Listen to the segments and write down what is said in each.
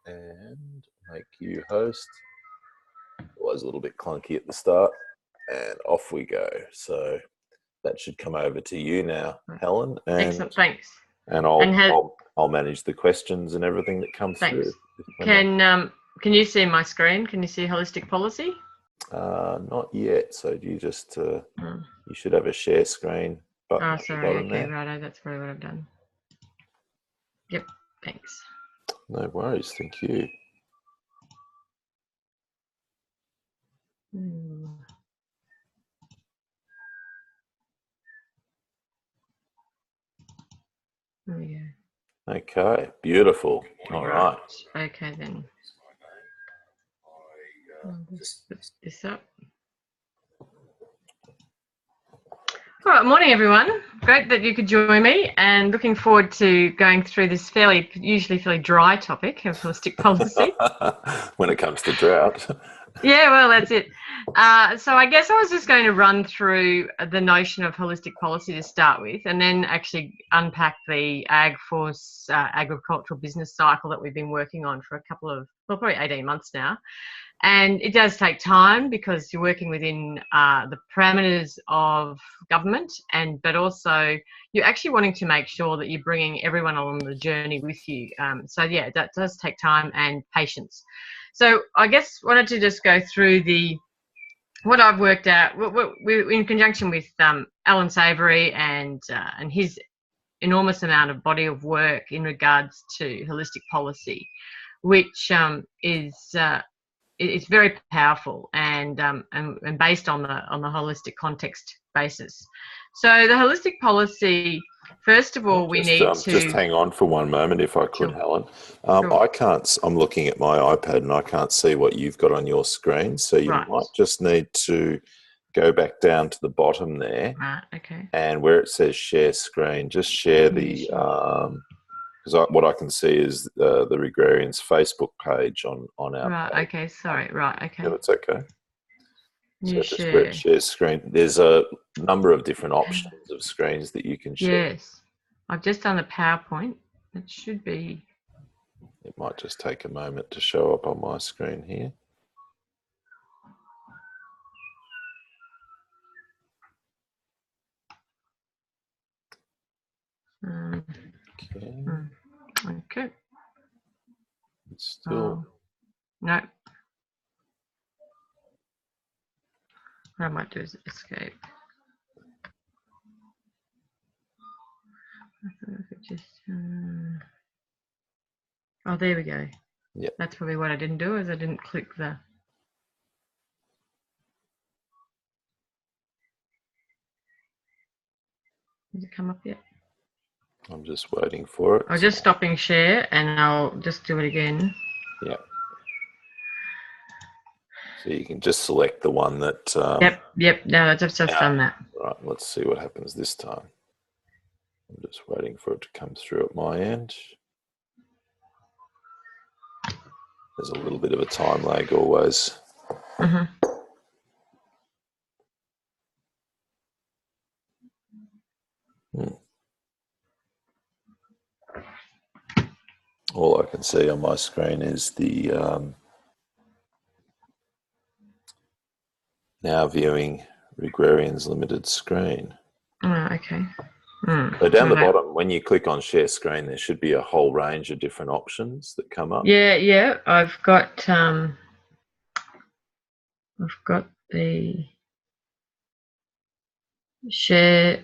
and make you host. It was a little bit clunky at the start, and off we go. So that should come over to you now, Helen. And, excellent, thanks. And I'll manage the questions and everything that comes through. Can you see my screen? Can you see holistic policy? Not yet. So do you just you should have a share screen button. Oh, at the sorry. bottom Okay, there. righto. That's probably what I've done. Yep. Thanks. No worries. Thank you. There we go. Okay, beautiful. All right. Okay, then. I'll just put this up. All right, morning, everyone. Great that you could join me, and looking forward to going through this usually fairly dry topic of holistic policy. When it comes to drought. Yeah, well, that's it. So I guess I was just going to run through the notion of holistic policy to start with, and then actually unpack the AgForce agricultural business cycle that we've been working on for probably 18 months now. And it does take time because you're working within the parameters of government, but also you're actually wanting to make sure that you're bringing everyone along the journey with you. So yeah, that does take time and patience. So I guess wanted to just go through what I've worked out in conjunction with Alan Savory and his enormous amount of body of work in regards to holistic policy, which it's very powerful and based on the holistic context basis. So the holistic policy, first of all, we need to just hang on for one moment, if I could, Sure. Helen. Sure. I can't. I'm looking at my iPad and I can't see what you've got on your screen. So you might just need to go back down to the bottom there. Right. Okay. And where it says share screen, just share the. Because what I can see is the Regrarians Facebook page on our Right. page. Okay. Sorry. Right. Okay. Yeah, that's okay. New So just where it shares screen, there's a number of different options of screens that you can share. Yes, I've just done a PowerPoint. It should be. It might just take a moment to show up on my screen here. Okay. It's still. No. What I might do is escape. I thought I could just. Oh, there we go. Yeah. That's probably what I didn't do, is I didn't click the. Did it come up yet? I'm just waiting for it. I'm just stopping share and I'll just do it again. Yeah. So you can just select the one that. Yep. No, I've just done that. Right. Let's see what happens this time. I'm just waiting for it to come through at my end. There's a little bit of a time lag always. All I can see on my screen is the now viewing Regrarians Limited screen. Okay. So down the bottom, when you click on share screen, there should be a whole range of different options that come up. Yeah. I've got the share.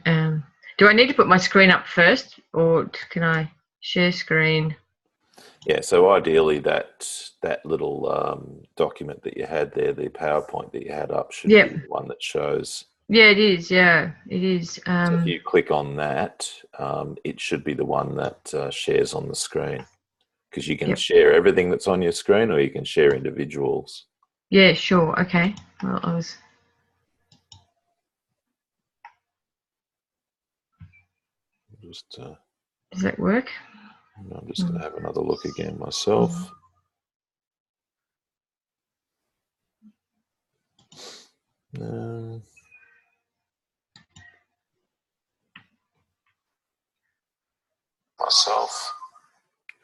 Do I need to put my screen up first, or can I share screen? Yeah, so ideally that little document that you had there, the PowerPoint that you had up, should be the one that shows. Yeah, it is. Yeah, it is. So if you click on that, it should be the one that shares on the screen, because you can share everything that's on your screen, or you can share individuals. Yeah, sure. Okay. Well, I was. Does that work? I'm just going to have another look again myself. Here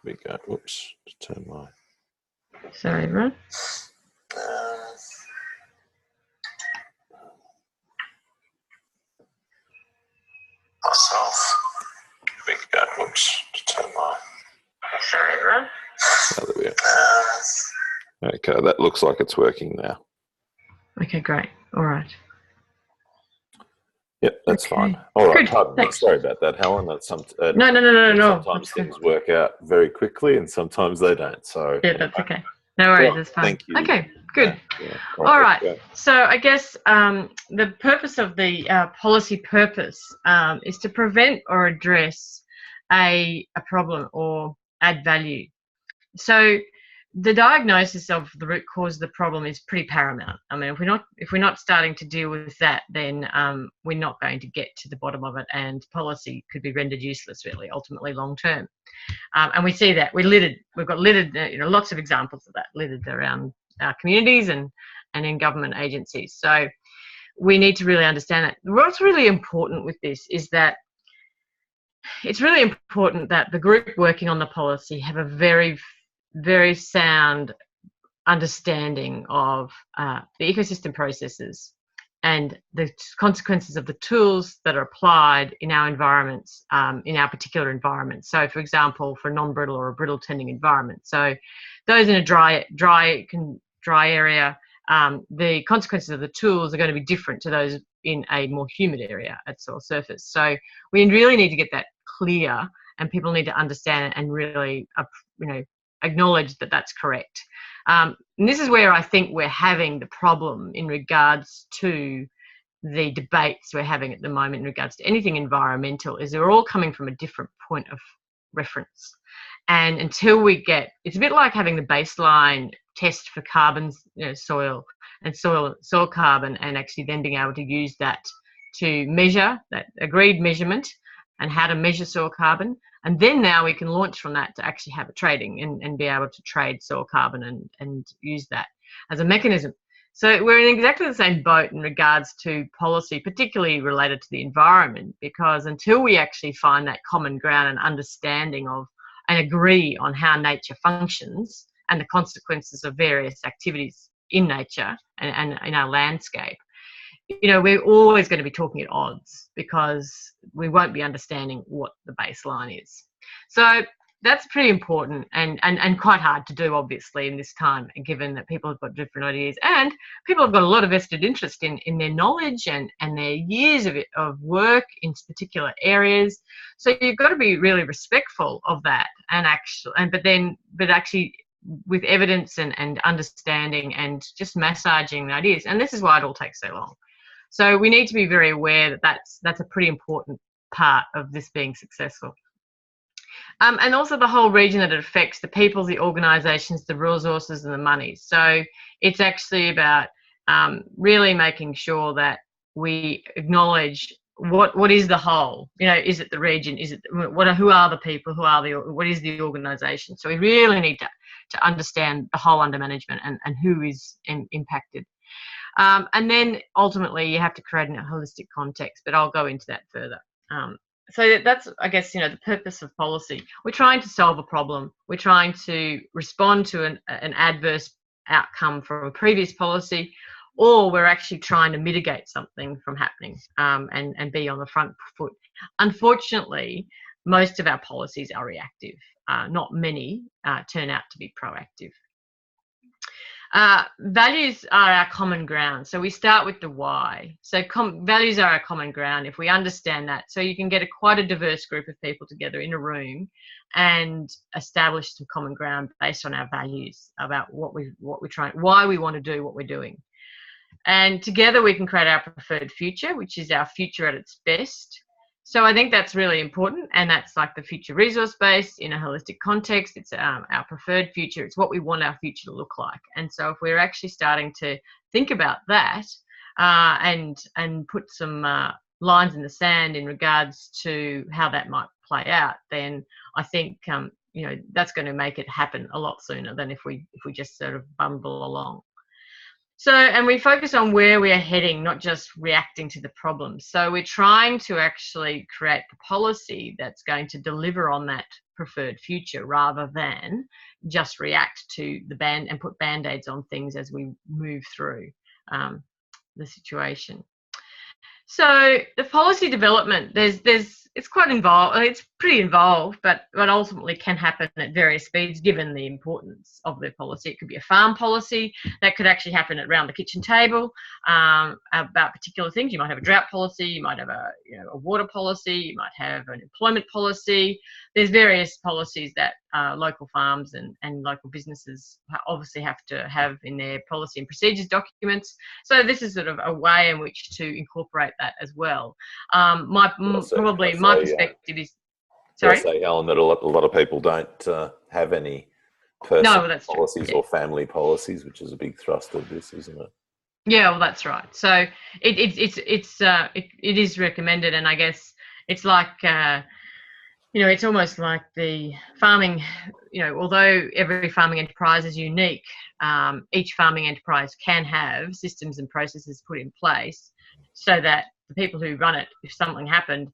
we go. Whoops, just turn my Sorry, everyone. Myself. Here we go. Whoops. To turn my. Sorry, everyone. Oh, there we go. Okay, that looks like it's working now. Okay, great. All right. Yep, that's Okay. fine. All right, Good. pardon me. Thanks. Sorry about that, Helen. That's No. sometimes That's good. things work out very quickly and sometimes they don't. So Yeah, that's okay. No worries. Right, It's fine. thank you. Okay, good. Yeah. All right. Yeah. So I guess the purpose of the policy purpose is to prevent or address a problem or add value. So the diagnosis of the root cause of the problem is pretty paramount. I mean, if we're not starting to deal with that, then we're not going to get to the bottom of it, and policy could be rendered useless, really, ultimately long term. And we see that we've got littered, lots of examples of that littered around our communities and in government agencies. So we need to really understand that. What's really important with this is that it's really important that the group working on the policy have a very, very sound understanding of the ecosystem processes and the consequences of the tools that are applied in our environments, in our particular environment. So, for example, for a non-brittle or a brittle tending environment. So, those in a dry area, the consequences of the tools are going to be different to those in a more humid area at soil surface. So, we really need to get that clear, and people need to understand it and really, acknowledge that that's correct. And this is where I think we're having the problem in regards to the debates we're having at the moment in regards to anything environmental, is they're all coming from a different point of reference. And until we get, it's a bit like having the baseline test for carbon, soil carbon, and actually then being able to use that to measure that agreed measurement and how to measure soil carbon. And then now we can launch from that to actually have a trading and be able to trade soil carbon and use that as a mechanism. So we're in exactly the same boat in regards to policy, particularly related to the environment, because until we actually find that common ground and understanding of and agree on how nature functions and the consequences of various activities in nature and in our landscape, we're always going to be talking at odds because we won't be understanding what the baseline is. So that's pretty important and quite hard to do, obviously, in this time, given that people have got different ideas and people have got a lot of vested interest in their knowledge and their years of work in particular areas. So you've got to be really respectful of that but actually with evidence and understanding and just massaging the ideas. And this is why it all takes so long. So we need to be very aware that that's a pretty important part of this being successful. And also the whole region that it affects, the people, the organisations, the resources and the money. So it's actually about really making sure that we acknowledge what is the whole. Is it the region? Is it who are the people? What is the organisation? So we really need to understand the whole under management and who is impacted. And then ultimately you have to create a holistic context, but I'll go into that further. So that's, I guess, the purpose of policy. We're trying to solve a problem. We're trying to respond to an adverse outcome from a previous policy, or we're actually trying to mitigate something from happening and be on the front foot. Unfortunately, most of our policies are reactive. Not many turn out to be proactive. Values are our common ground. So we start with the why. So values are our common ground if we understand that. So you can get quite a diverse group of people together in a room and establish some common ground based on our values about what we're trying, why we want to do what we're doing. And together we can create our preferred future, which is our future at its best. So I think that's really important, and that's like the future resource base in a holistic context. It's our preferred future. It's what we want our future to look like. And so if we're actually starting to think about that and put some lines in the sand in regards to how that might play out, then I think that's going to make it happen a lot sooner than if we just sort of bumble along. So, and we focus on where we are heading, not just reacting to the problems. So we're trying to actually create the policy that's going to deliver on that preferred future rather than just react to the and put band-aids on things as we move through the situation. So the policy development, it's quite involved. It's pretty involved, but ultimately can happen at various speeds given the importance of the policy. It could be a farm policy that could actually happen around the kitchen table about particular things. You might have a drought policy, you might have a water policy, you might have an employment policy. There's various policies that local farms and local businesses obviously have to have in their policy and procedures documents. So this is sort of a way in which to incorporate that as well. My perspective is. Sorry? I say, Helen, that a lot of people don't have any personal policies or family policies, which is a big thrust of this, isn't it? Yeah, well, that's right. So it is recommended, and I guess it's like it's almost like the farming. Although every farming enterprise is unique, each farming enterprise can have systems and processes put in place so that the people who run it, if something happened,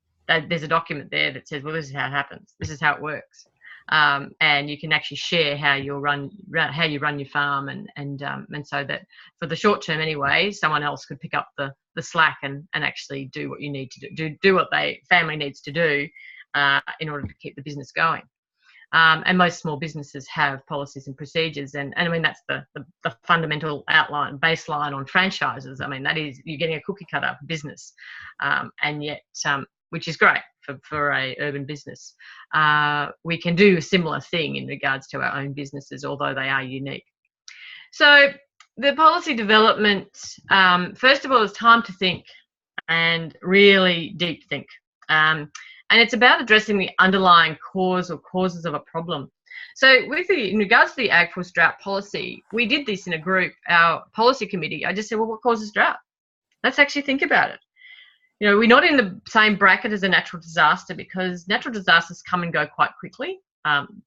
there's a document there that says, well, this is how it happens, this is how it works, and you can actually share how you run your farm, and so that for the short term anyway, someone else could pick up the slack and actually do what you need to do what family needs to do in order to keep the business going. And most small businesses have policies and procedures, and I mean that's the fundamental baseline on franchises. I mean that is, you're getting a cookie cutter business, and yet which is great for a urban business. We can do a similar thing in regards to our own businesses, although they are unique. So the policy development, first of all, is time to think and really deep think. And it's about addressing the underlying cause or causes of a problem. So in regards to the AgForce drought policy, we did this in a group, our policy committee. I just said, well, what causes drought? Let's actually think about it. We're not in the same bracket as a natural disaster because natural disasters come and go quite quickly.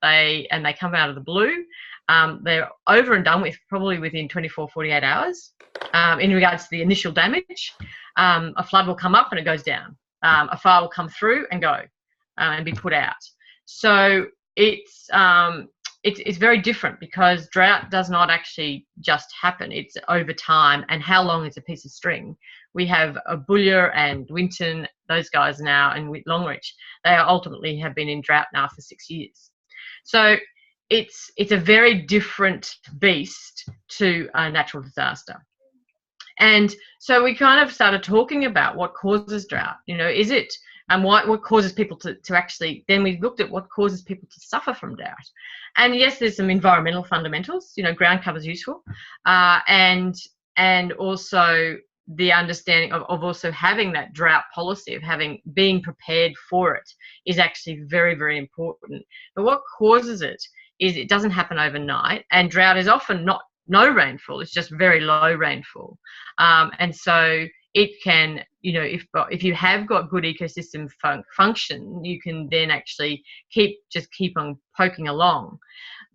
They come out of the blue. They're over and done with probably within 24, 48 hours. In regards to the initial damage, a flood will come up and it goes down. A fire will come through and go and be put out. So it's very different because drought does not actually just happen. It's over time, and how long is a piece of string? We have a Boulia and Winton, those guys now, and Longreach. They ultimately have been in drought now for 6 years. So it's a very different beast to a natural disaster. And so we kind of started talking about what causes drought. Is it, and what causes people to actually, then we looked at what causes people to suffer from drought. And yes, there's some environmental fundamentals, ground cover is useful. And also the understanding of also having that drought policy, of being prepared for it is actually very, very important. But what causes it is it doesn't happen overnight, and drought is often not no rainfall, it's just very low rainfall. And so it can, if you have got good ecosystem function, you can then actually keep on poking along.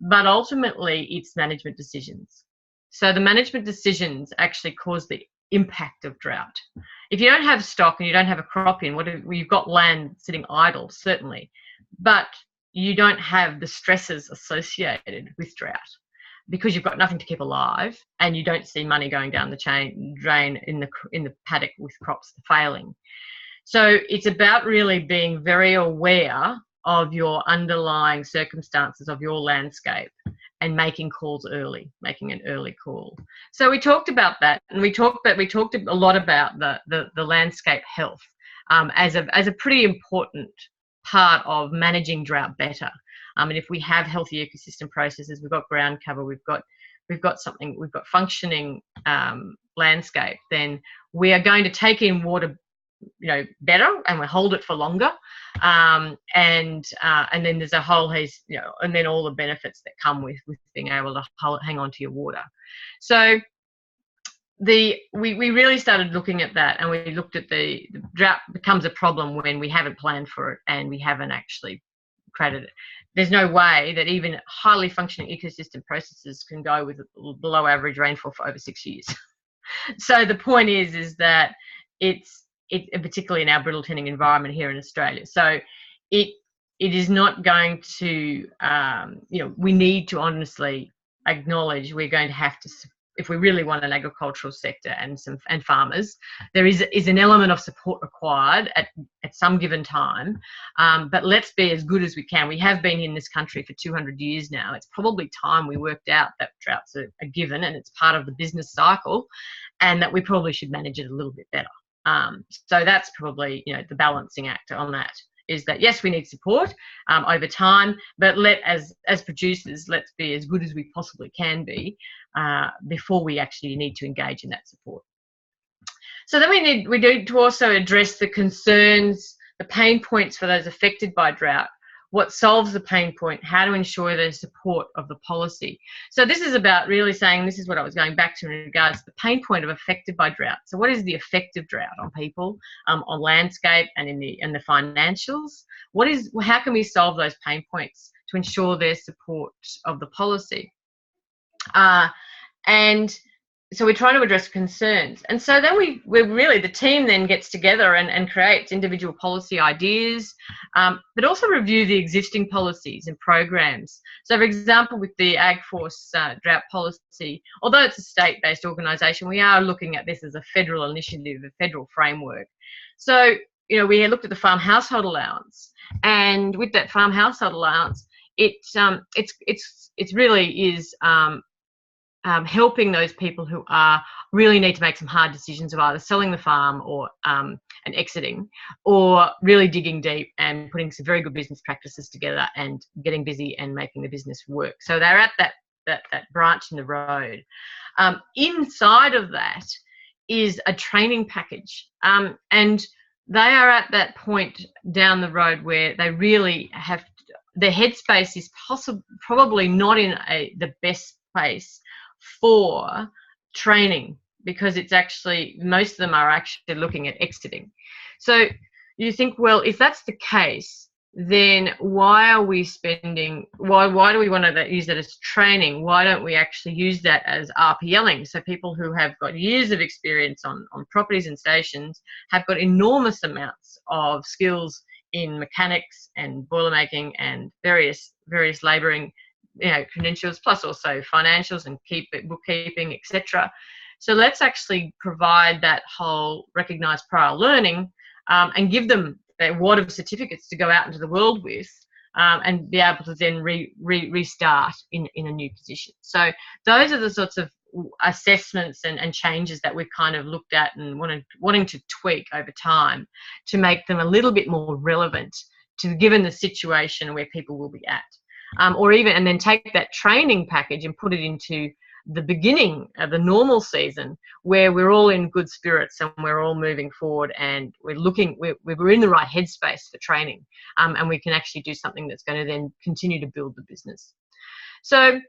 But ultimately, it's management decisions. So the management decisions actually cause the impact of drought. If you don't have stock and you don't have a crop in, you've got land sitting idle, certainly, but you don't have the stresses associated with drought, because you've got nothing to keep alive and you don't see money going down the drain in the paddock with crops failing. So it's about really being very aware of your underlying circumstances of your landscape and making an early call. So we talked about that, and we talked a lot about the landscape health as a pretty important part of managing drought better. And if we have healthy ecosystem processes, we've got ground cover, we've got functioning landscape, then we are going to take in water, better, and we hold it for longer. And then there's a whole and then all the benefits that come with being able to hang on to your water. So we really started looking at that, and we looked at the drought becomes a problem when we haven't planned for it and we haven't actually created it. There's no way that even highly functioning ecosystem processes can go with below average rainfall for over 6 years. So the point is that it's particularly in our brittle tending environment here in Australia. So it is not going to, we need to honestly acknowledge we're going to have to, if we really want an agricultural sector and farmers, there is an element of support required at some given time. But let's be as good as we can. We have been in this country for 200 years now. It's probably time we worked out that droughts are given and it's part of the business cycle, and that we probably should manage it a little bit better. So that's probably, the balancing act on that, is that yes, we need support over time, but as producers, let's be as good as we possibly can be before we actually need to engage in that support. So then we need to also address the concerns, the pain points for those affected by drought. What solves the pain point? How to ensure the support of the policy. So this is about really saying, this is what I was going back to in regards to the pain point of affected by drought. So what is the effect of drought on people, on landscape, and in the financials? How can we solve those pain points to ensure their support of the policy? And so we're trying to address concerns. And so then the team then gets together and creates individual policy ideas, but also review the existing policies and programs. So for example, with the AgForce drought policy, although it's a state-based organisation, we are looking at this as a federal initiative, a federal framework. So, we looked at the farm household allowance, and with that farm household allowance, it really is helping those people who really need to make some hard decisions of either selling the farm or and exiting, or really digging deep and putting some very good business practices together and getting busy and making the business work. So they're at that branch in the road. Inside of that is a training package, and they are at that point down the road where they really have their headspace is probably not in the best place for training, because it's actually, most of them are actually looking at exiting. So you think, well, if that's the case, then why do we want to use that as training? Why don't we actually use that as RPLing? So people who have got years of experience on properties and stations have got enormous amounts of skills in mechanics and boiler making and various labouring credentials, plus also financials and bookkeeping, etc. So let's actually provide that whole recognised prior learning and give them a wad of certificates to go out into the world with, and be able to then restart in a new position. So those are the sorts of assessments and changes that we've kind of looked at and wanting to tweak over time to make them a little bit more relevant to given the situation where people will be at. And then take that training package and put it into the beginning of the normal season, where we're all in good spirits and we're all moving forward and we're in the right headspace for training, and we can actually do something that's going to then continue to build the business. So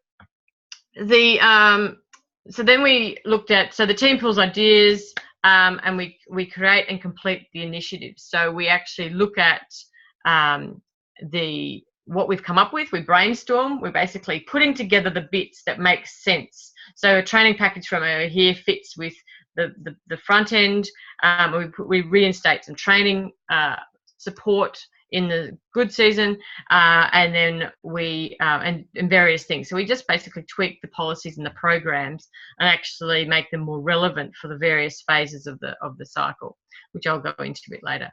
then we looked at, the team pools ideas, and we create and complete the initiatives. So we actually look at what we've come up with. We brainstorm. We're basically putting together the bits that make sense. So a training package from over here fits with the front end. We reinstate some training support in the good season, and then and various things. So we just basically tweak the policies and the programs and actually make them more relevant for the various phases of the cycle, which I'll go into a bit later.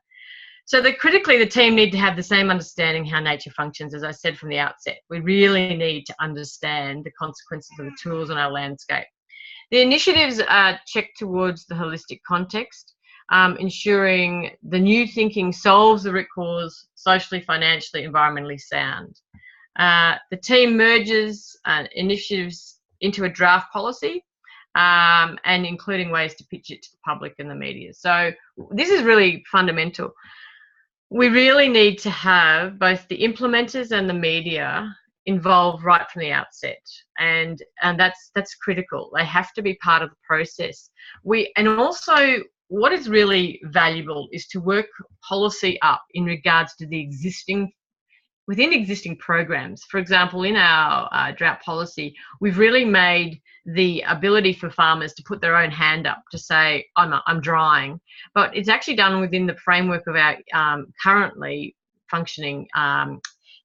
So critically, the team need to have the same understanding how nature functions, as I said from the outset. We really need to understand the consequences of the tools on our landscape. The initiatives are checked towards the holistic context, ensuring the new thinking solves the root cause, socially, financially, environmentally sound. The team merges initiatives into a draft policy, and including ways to pitch it to the public and the media. So this is really fundamental. We really need to have both the implementers and the media involved right from the outset, and that's critical. They have to be part of the process. And also what is really valuable is to work policy up in regards to the existing within existing programs. For example, in our drought policy, we've really made the ability for farmers to put their own hand up to say, I'm drying. But it's actually done within the framework of our currently functioning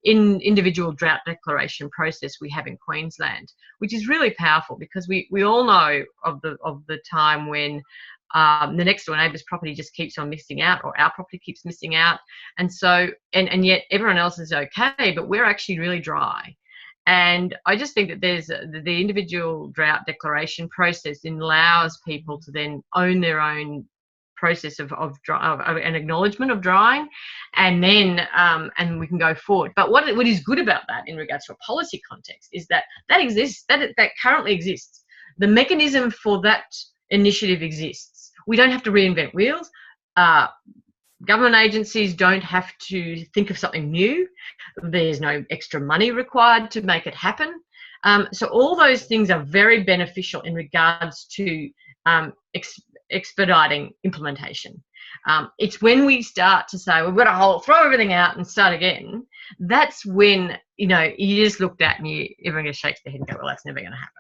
in individual drought declaration process we have in Queensland, which is really powerful, because we all know of the time when the next door neighbour's property just keeps on missing out, or our property keeps missing out, and so and yet everyone else is okay, but we're actually really dry. And I just think that there's the individual drought declaration process allows people to then own their own process of an acknowledgement of drying, and then and we can go forward. But what is good about that in regards to a policy context is that exists, that currently exists. The mechanism for that initiative exists. We don't have to reinvent wheels. Government agencies don't have to think of something new. There's no extra money required to make it happen. So all those things are very beneficial in regards to expediting implementation. It's when we start to say, we've got to throw everything out and start again, that's when, you just looked at and everyone just shakes their head and go, well, that's never going to happen.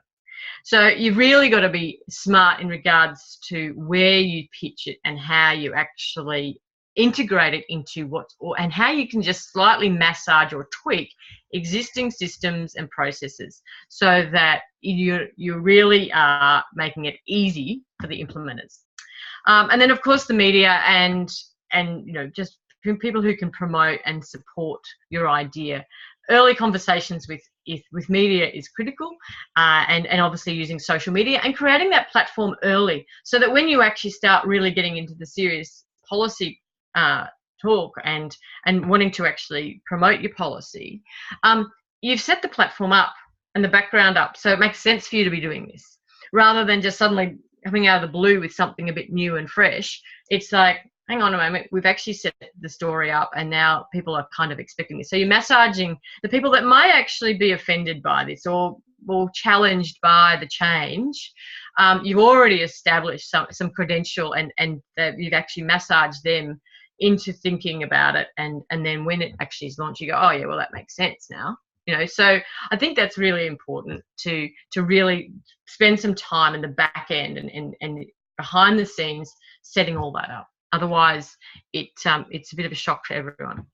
So you've really got to be smart in regards to where you pitch it and how you actually integrate it into and how you can just slightly massage or tweak existing systems and processes so that you really are making it easy for the implementers. And then, of course, the media and just people who can promote and support your idea. Early conversations with media is critical, and obviously using social media and creating that platform early, so that when you actually start really getting into the serious policy talk and wanting to actually promote your policy, you've set the platform up and the background up, so it makes sense for you to be doing this, rather than just suddenly coming out of the blue with something a bit new and fresh. It's like, hang on a moment, we've actually set the story up and now people are kind of expecting this. So you're massaging the people that might actually be offended by this or challenged by the change. You've already established some credential and you've actually massaged them into thinking about it. And then when it actually is launched, you go, oh yeah, well, that makes sense now. So I think that's really important to really spend some time in the back end and behind the scenes setting all that up. Otherwise, it's a bit of a shock for everyone,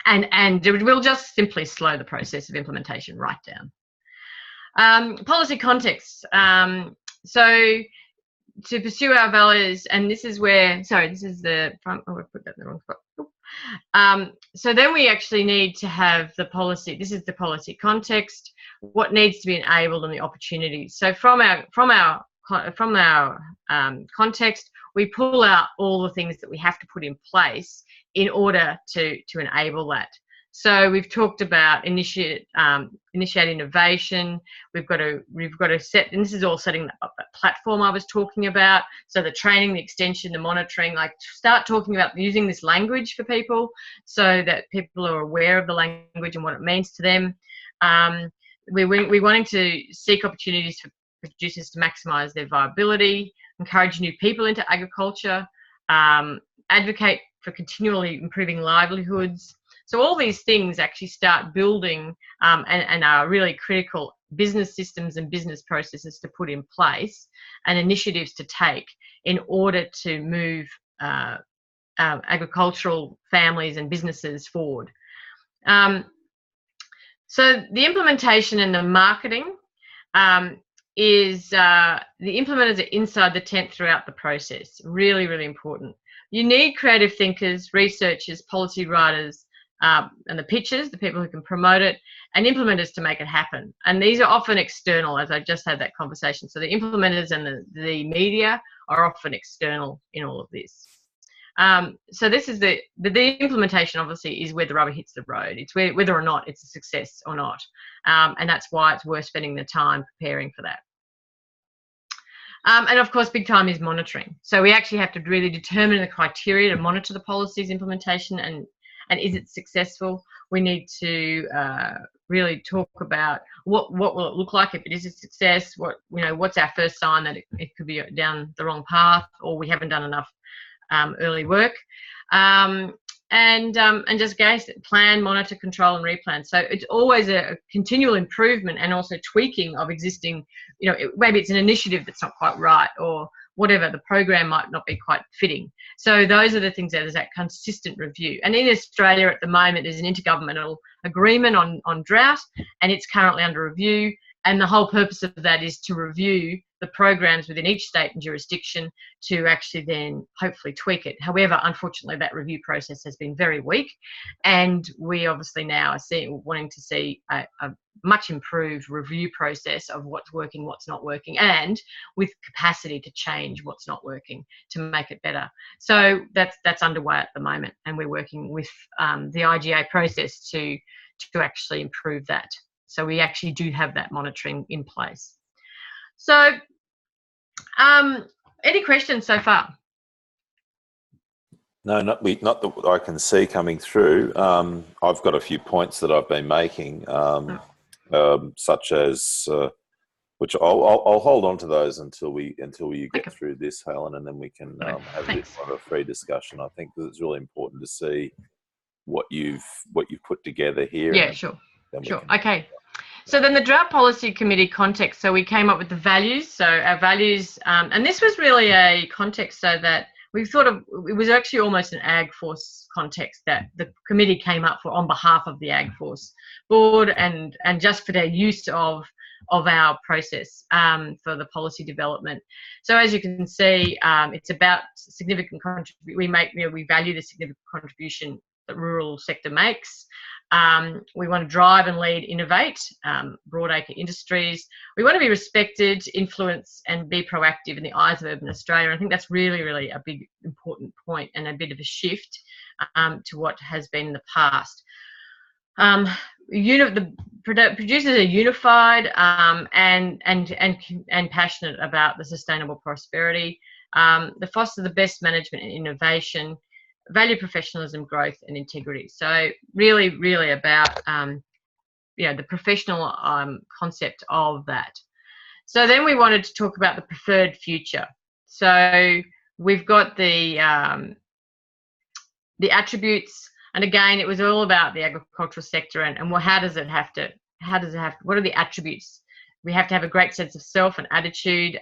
and it will just simply slow the process of implementation right down. Policy context. So to pursue our values, and this is where, sorry, this is the front. Oh, I put that in the wrong spot. So then we actually need to have the policy. This is the policy context. What needs to be enabled and the opportunities. So from our context, we pull out all the things that we have to put in place in order to enable that. So we've talked about initiate innovation. We've got to set, and this is all setting up that platform I was talking about. So the training, the extension, the monitoring, like start talking about using this language for people so that people are aware of the language and what it means to them. We're wanting to seek opportunities for producers to maximise their viability, encourage new people into agriculture, advocate for continually improving livelihoods. So all these things actually start building and are really critical business systems and business processes to put in place and initiatives to take in order to move agricultural families and businesses forward. So the implementation and the marketing is the implementers are inside the tent throughout the process. Really, really important. You need creative thinkers, researchers, policy writers, and the pitchers, the people who can promote it, and implementers to make it happen. And these are often external, as I just had that conversation. So the implementers and the media are often external in all of this. So this is the implementation, obviously, is where the rubber hits the road. It's whether or not it's a success or not. And that's why it's worth spending the time preparing for that. And of course, big time is monitoring. So we actually have to really determine the criteria to monitor the policy's implementation and is it successful. We need to really talk about what will it look like if it is a success. What's our first sign that it could be down the wrong path or we haven't done enough early work. And and just plan, monitor, control, and replan. So it's always a continual improvement and also tweaking of existing. Maybe it's an initiative that's not quite right, or whatever, the program might not be quite fitting. So those are the things that is that consistent review. And in Australia at the moment, there's an intergovernmental agreement on drought, and it's currently under review. And the whole purpose of that is to review the programs within each state and jurisdiction to actually then hopefully tweak it. However, unfortunately, that review process has been very weak, and we obviously now are wanting to see a much improved review process of what's working, what's not working, and with capacity to change what's not working to make it better. So that's underway at the moment, and we're working with the IGA process to actually improve that. So we actually do have that monitoring in place. So any questions so far? No, not that I can see coming through. I've got a few points that I've been making, such as which I'll hold on to those until you get through this, Helen, and then we can have a bit more of a free discussion. I think that it's really important to see what you've put together here. Yeah, sure. Okay. So then the Drought Policy Committee context, so we came up with the values. So our values, and this was really a context so that we thought of, it was actually almost an Ag Force context that the committee came up for on behalf of the Ag Force board and just for their use of our process for the policy development. So as you can see, it's about significant contribution. We value the significant contribution that rural sector makes. We want to drive and lead, innovate, broadacre industries. We want to be respected, influence, and be proactive in the eyes of urban Australia. I think that's really, really a big, important point and a bit of a shift to what has been in the past. The producers are unified and passionate about the sustainable prosperity. They foster the best management and innovation, value professionalism, growth, and integrity. So really, really about the professional concept of that. So then we wanted to talk about the preferred future. So we've got the attributes, and again, it was all about the agricultural sector and what are the attributes? We have to have a great sense of self and attitude,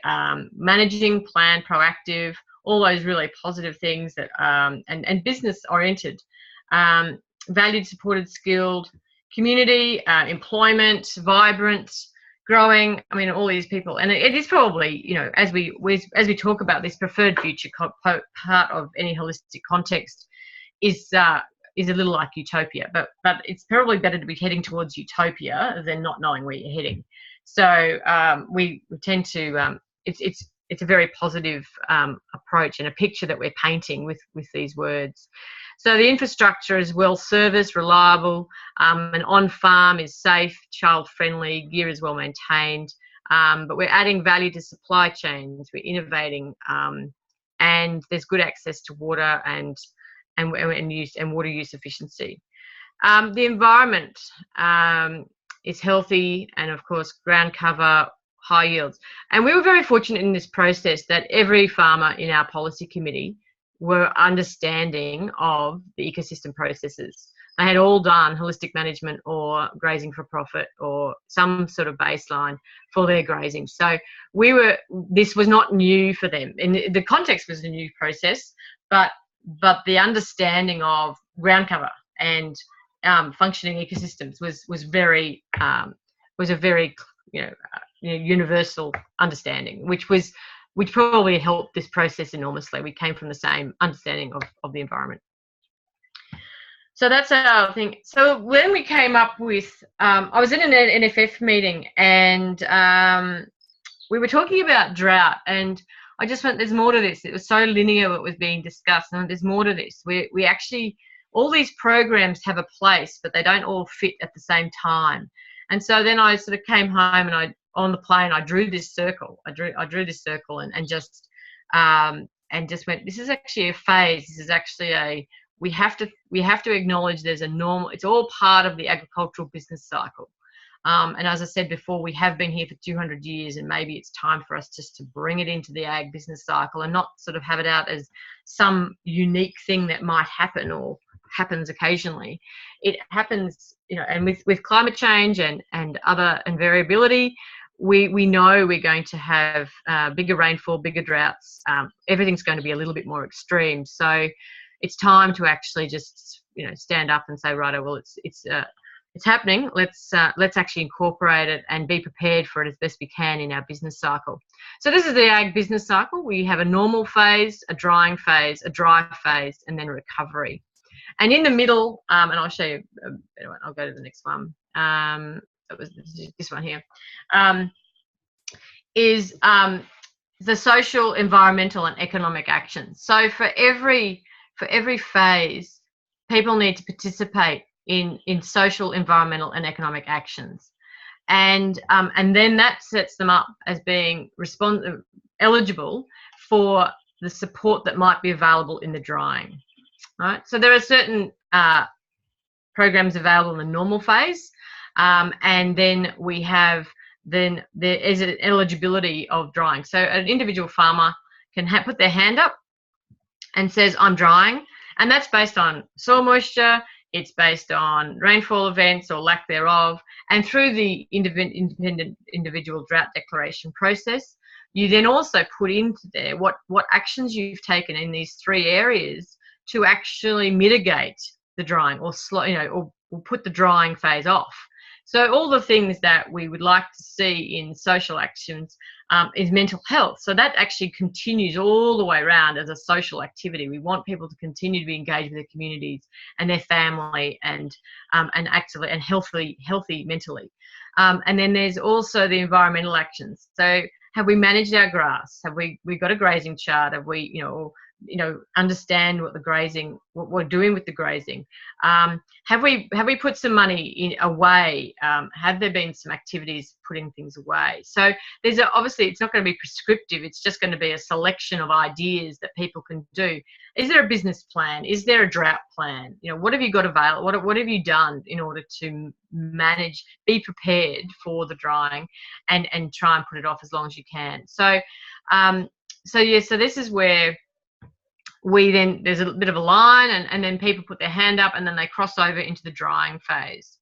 managing, plan, proactive, all those really positive things that and business oriented, valued, supported, skilled, community, employment, vibrant, growing. I mean, all these people, and it is probably, as we talk about this preferred future part of any holistic context is a little like utopia, but it's probably better to be heading towards utopia than not knowing where you're heading. So we tend to it's a very positive approach and a picture that we're painting with these words. So the infrastructure is well serviced, reliable, and on farm is safe, child friendly, gear is well maintained, but we're adding value to supply chains, we're innovating, and there's good access to water and water use efficiency. The environment is healthy, and of course ground cover, high yields. And we were very fortunate in this process that every farmer in our policy committee were understanding of the ecosystem processes. They had all done holistic management or grazing for profit or some sort of baseline for their grazing. So this was not new for them. And the context was a new process, but the understanding of ground cover and functioning ecosystems was a very universal understanding, which probably helped this process enormously. We came from the same understanding of the environment. So that's our thing. So when we came up with, I was in an NFF meeting and we were talking about drought, and I just went, there's more to this. It was so linear what was being discussed, and there's more to this. We actually, all these programs have a place, but they don't all fit at the same time. And so then I sort of came home and on the plane, I drew this circle. I drew this circle and just went, this is actually a phase. This is actually we have to acknowledge there's a normal, it's all part of the agricultural business cycle. And as I said before, we have been here for 200 years, and maybe it's time for us just to bring it into the ag business cycle and not sort of have it out as some unique thing that might happen or happens occasionally. It happens, and with climate change and variability, we know we're going to have bigger rainfall, bigger droughts. Everything's going to be a little bit more extreme. So it's time to actually just stand up and say, righto, well, it's happening. Let's actually incorporate it and be prepared for it as best we can in our business cycle. So this is the ag business cycle. We have a normal phase, a drying phase, a dry phase, and then recovery. And in the middle, and I'll show you. I'll go to the next one. That was this one here. Is the social, environmental, and economic actions. So for every phase, people need to participate in social, environmental, and economic actions, and then that sets them up as being eligible for the support that might be available in the drying. Right. So there are certain programs available in the normal phase, and then we have there is an eligibility of drying. So an individual farmer can put their hand up and says, I'm drying, and that's based on soil moisture. It's based on rainfall events or lack thereof. And through the independent individual drought declaration process, you then also put into there what actions you've taken in these 3 areas to actually mitigate the drying or or put the drying phase off. So all the things that we would like to see in social actions is mental health. So that actually continues all the way around as a social activity. We want people to continue to be engaged with their communities and their family and actively and healthy mentally. And then there's also the environmental actions. So have we managed our grass? Have we got a grazing chart? Have we understand what we're doing with the grazing? Have we put some money away? Have there been some activities putting things away? So obviously it's not going to be prescriptive. It's just going to be a selection of ideas that people can do. Is there a business plan? Is there a drought plan? What have you got available? What have you done in order to manage, be prepared for the drying, and try and put it off as long as you can? So this is where there's a bit of a line, and then people put their hand up, and then they cross over into the drying phase.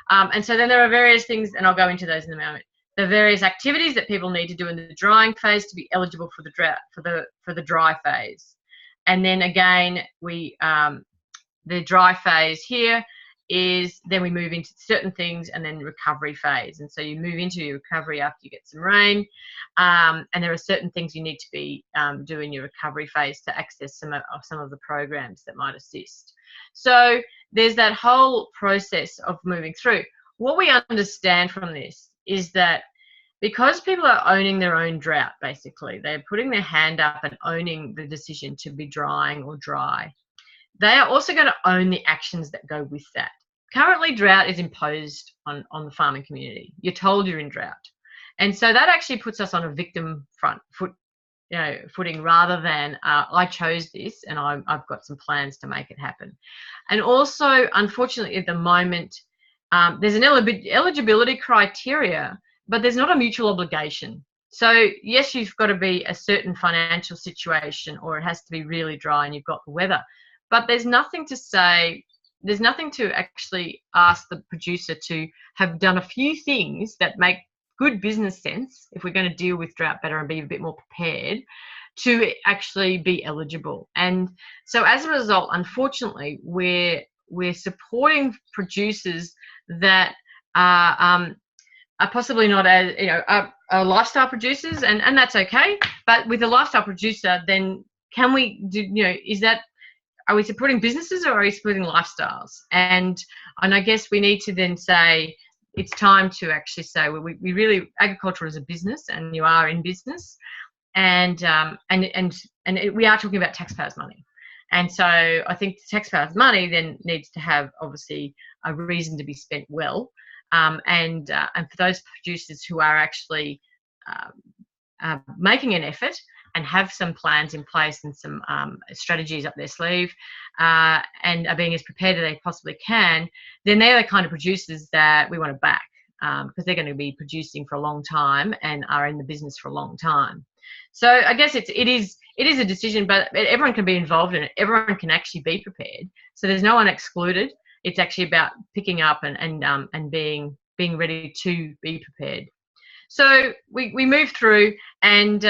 And so then there are various things, and I'll go into those in a moment. There are various activities that people need to do in the drying phase to be eligible for the drought, for the dry phase. And then again, the dry phase here is then we move into certain things, and then recovery phase. And so you move into your recovery after you get some rain, and there are certain things you need to be doing your recovery phase to access some of the programs that might assist. So there's that whole process of moving through. What we understand from this is that because people are owning their own drought, basically, they're putting their hand up and owning the decision to be drying or dry, they are also going to own the actions that go with that. Currently, drought is imposed on the farming community. You're told you're in drought. And so that actually puts us on a victim footing rather than I chose this and I've got some plans to make it happen. And also, unfortunately, at the moment, there's an eligibility criteria, but there's not a mutual obligation. So yes, you've got to be a certain financial situation, or it has to be really dry and you've got the weather. But there's nothing to actually ask the producer to have done a few things that make good business sense if we're going to deal with drought better and be a bit more prepared to actually be eligible. And so as a result, unfortunately, we're supporting producers that are possibly not as, are lifestyle producers, and that's okay. But with a lifestyle producer, then can we do, are we supporting businesses or are we supporting lifestyles? And I guess we need to then say it's time to actually say we really, agriculture is a business, and you are in business, and we are talking about taxpayers' money. And so I think taxpayers' money then needs to have obviously a reason to be spent well, and for those producers who are actually making an effort and have some plans in place and some strategies up their sleeve, and are being as prepared as they possibly can, then they're the kind of producers that we want to back, because they're going to be producing for a long time and are in the business for a long time. So I guess it it is a decision, but everyone can be involved in it. Everyone can actually be prepared. So there's no one excluded. It's actually about picking up and being ready to be prepared. So we move through, and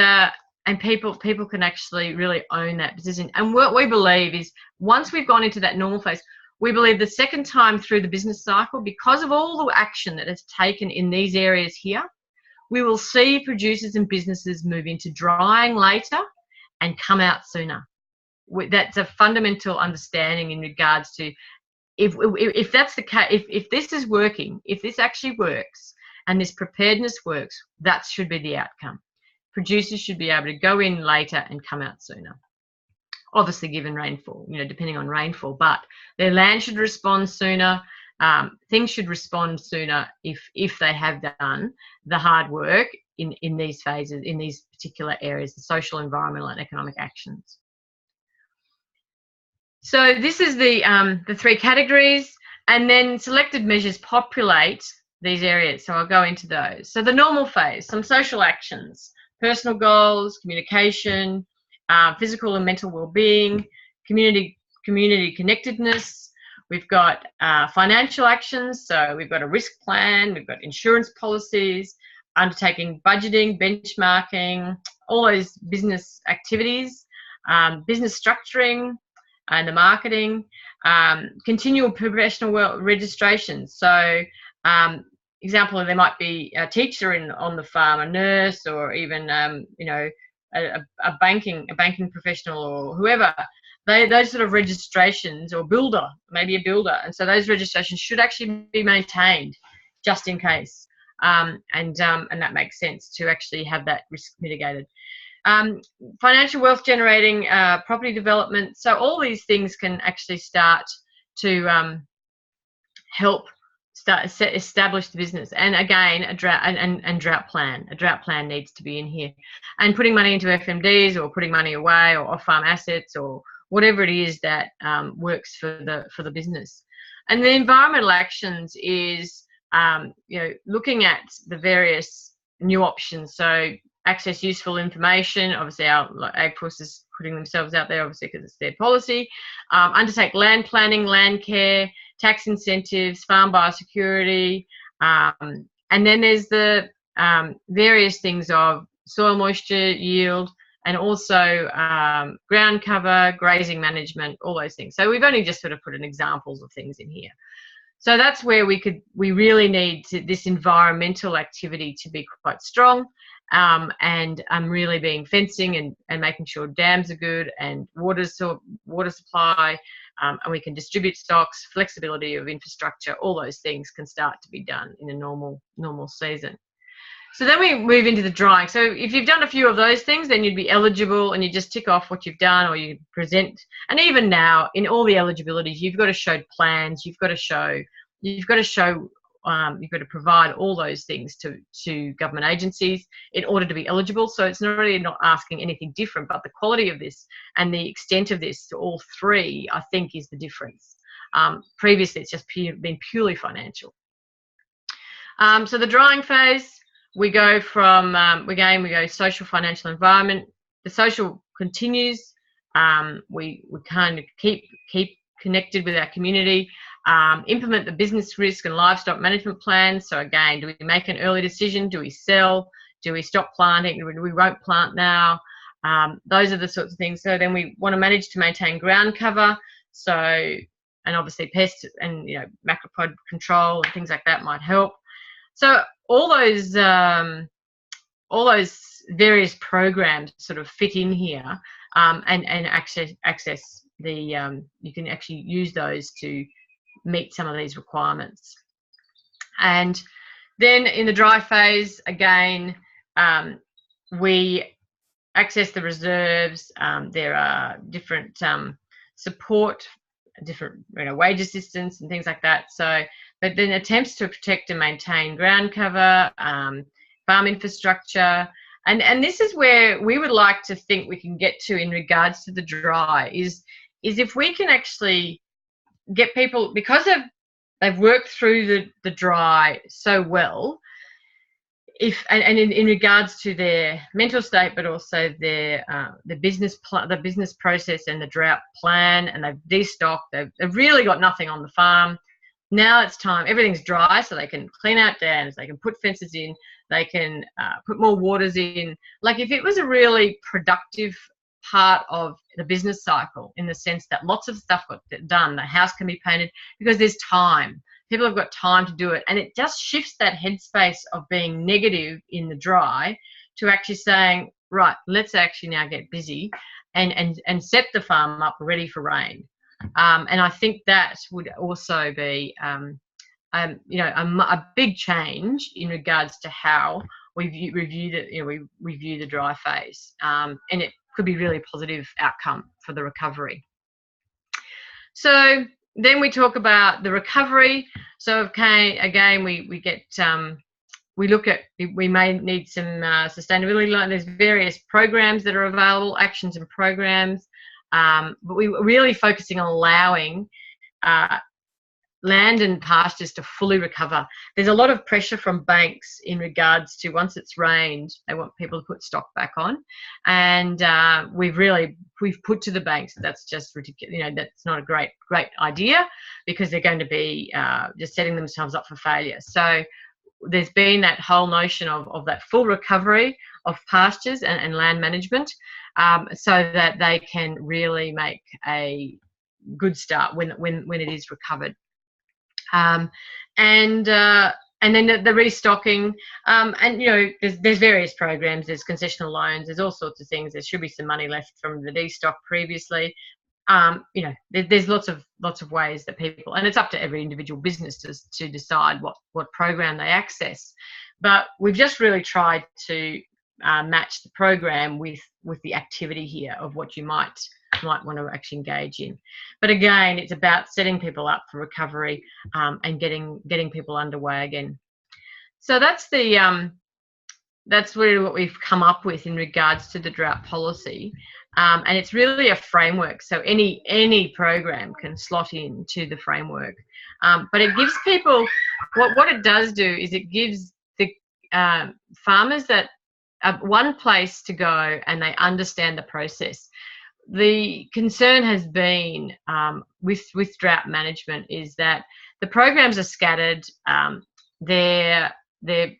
people can actually really own that position. And what we believe is, once we've gone into that normal phase, we believe the second time through the business cycle, because of all the action that is taken in these areas here, we will see producers and businesses move into drying later and come out sooner. That's a fundamental understanding in regards to, if that's the case, if this is working, if this actually works and this preparedness works, that should be the outcome. Producers should be able to go in later and come out sooner. Obviously, given rainfall, depending on rainfall, but their land should respond sooner. Things should respond sooner if they have done the hard work in these phases, in these particular areas, the social, environmental, and economic actions. So this is the three categories, and then selected measures populate these areas. So I'll go into those. So the normal phase, some social actions, personal goals, communication, physical and mental well-being, community connectedness. We've got financial actions, so we've got a risk plan, we've got insurance policies, undertaking budgeting, benchmarking, all those business activities, business structuring and the marketing, continual professional registration. So example, there might be a teacher on the farm, a nurse, or even a banking professional or whoever. Those sort of registrations, or builder, maybe a builder, and so those registrations should actually be maintained just in case, and that makes sense to actually have that risk mitigated. Financial wealth generating, property development. So all these things can actually start to help establish the business. And again, a drought and drought plan. A drought plan needs to be in here, and putting money into FMDs, or putting money away, or off-farm assets, or whatever it is that works for the business. And the environmental actions is looking at the various new options. So access useful information. Obviously, our Ag Force is putting themselves out there, obviously, because it's their policy. Undertake land planning, land care, tax incentives, farm biosecurity, and then there's the various things of soil moisture, yield, and also ground cover, grazing management, all those things. So we've only just sort of put in examples of things in here. So that's where we really need this environmental activity to be quite strong, and really being fencing and making sure dams are good, and water supply, and we can distribute stocks, flexibility of infrastructure, all those things can start to be done in a normal season. So then we move into the drying. So if you've done a few of those things, then you'd be eligible, and you just tick off what you've done, or you present. And even now, in all the eligibilities, you've got to show plans, you've got to provide all those things to government agencies in order to be eligible. So it's really not asking anything different, but the quality of this and the extent of this to all three, I think, is the difference. Previously, it's just been purely financial. So the drying phase, we go from, we go social, financial, environment. The social continues. We kind of keep connected with our community. Implement the business risk and livestock management plans. So again, do we make an early decision? Do we sell? Do we stop planting? We won't plant now. Those are the sorts of things. So then we want to manage to maintain ground cover. So, and obviously pests and macropod control and things like that might help. So all those various programs sort of fit in here, and access the you can actually use those to meet some of these requirements. And then in the dry phase, again, we access the reserves. There are different support, different wage assistance and things like that. So, but then attempts to protect and maintain ground cover, farm infrastructure, and this is where we would like to think we can get to in regards to the dry, is if we can actually get people, because they've worked through the dry so well, in regards to their mental state, but also their the business process and the drought plan, and they've destocked, they've really got nothing on the farm. Now it's time, everything's dry, so they can clean out dams, they can put fences in, they can put more waters in. Like, if it was a really productive part of the business cycle, in the sense that lots of stuff got done, the house can be painted because there's time. People have got time to do it, and it just shifts that headspace of being negative in the dry to actually saying, right, let's actually now get busy and set the farm up ready for rain. And I think that would also be, you know, a big change in regards to how we view the dry phase, and it could be really positive outcome for the recovery. So then we talk about the recovery. So again, we get we look at, we may need some sustainability. There's various programs that are available, actions and programs, but we're really focusing on allowing land and pastures to fully recover. There's a lot of pressure from banks in regards to, once it's rained, they want people to put stock back on, and we've put to the banks that that's just ridiculous. You know, that's not a great idea, because they're going to be just setting themselves up for failure. So there's been that whole notion of that full recovery of pastures and land management, so that they can really make a good start when it is recovered. And then the restocking, and you know, there's various programs, there's concessional loans, there's all sorts of things. There should be some money left from the destock previously. You know, there's lots of ways that people, and it's up to every individual business to decide what program they access. But we've just really tried to match the program with the activity here of what you might want to actually engage in. But again, it's about setting people up for recovery, and getting people underway again. So that's really what we've come up with in regards to the drought policy, and it's really a framework. So any program can slot into the framework, but it gives people, what it does do is it gives the farmers that one place to go, and they understand the process. The concern has been with drought management is that the programs are scattered. They're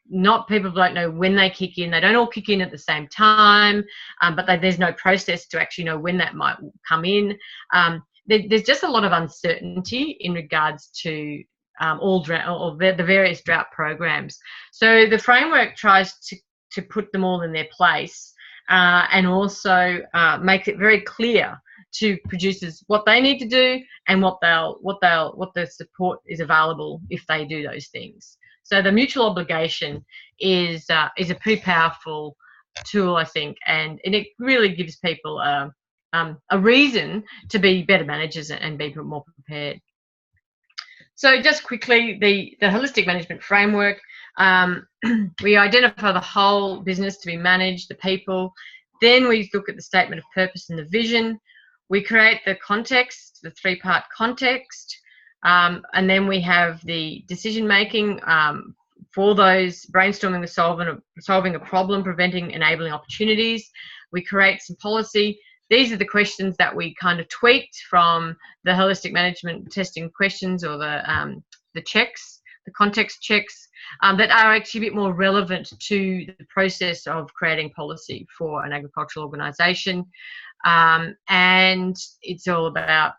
not, people don't know when they kick in. They don't all kick in at the same time, but there's no process to actually know when that might come in. There's just a lot of uncertainty in regards to the various drought programs. So the framework tries to put them all in their place, and also make it very clear to producers what they need to do and what the support is available if they do those things. So the mutual obligation is a pretty powerful tool, I think, and it really gives people a reason to be better managers and be more prepared. So just quickly, the holistic management framework, we identify the whole business to be managed, the people. Then we look at the statement of purpose and the vision. We create the context, the three-part context, and then we have the decision-making for those, brainstorming the solving a problem, preventing, enabling opportunities. We create some policy. These are the questions that we kind of tweaked from the holistic management testing questions, or the checks, the context checks, that are actually a bit more relevant to the process of creating policy for an agricultural organisation. And it's all about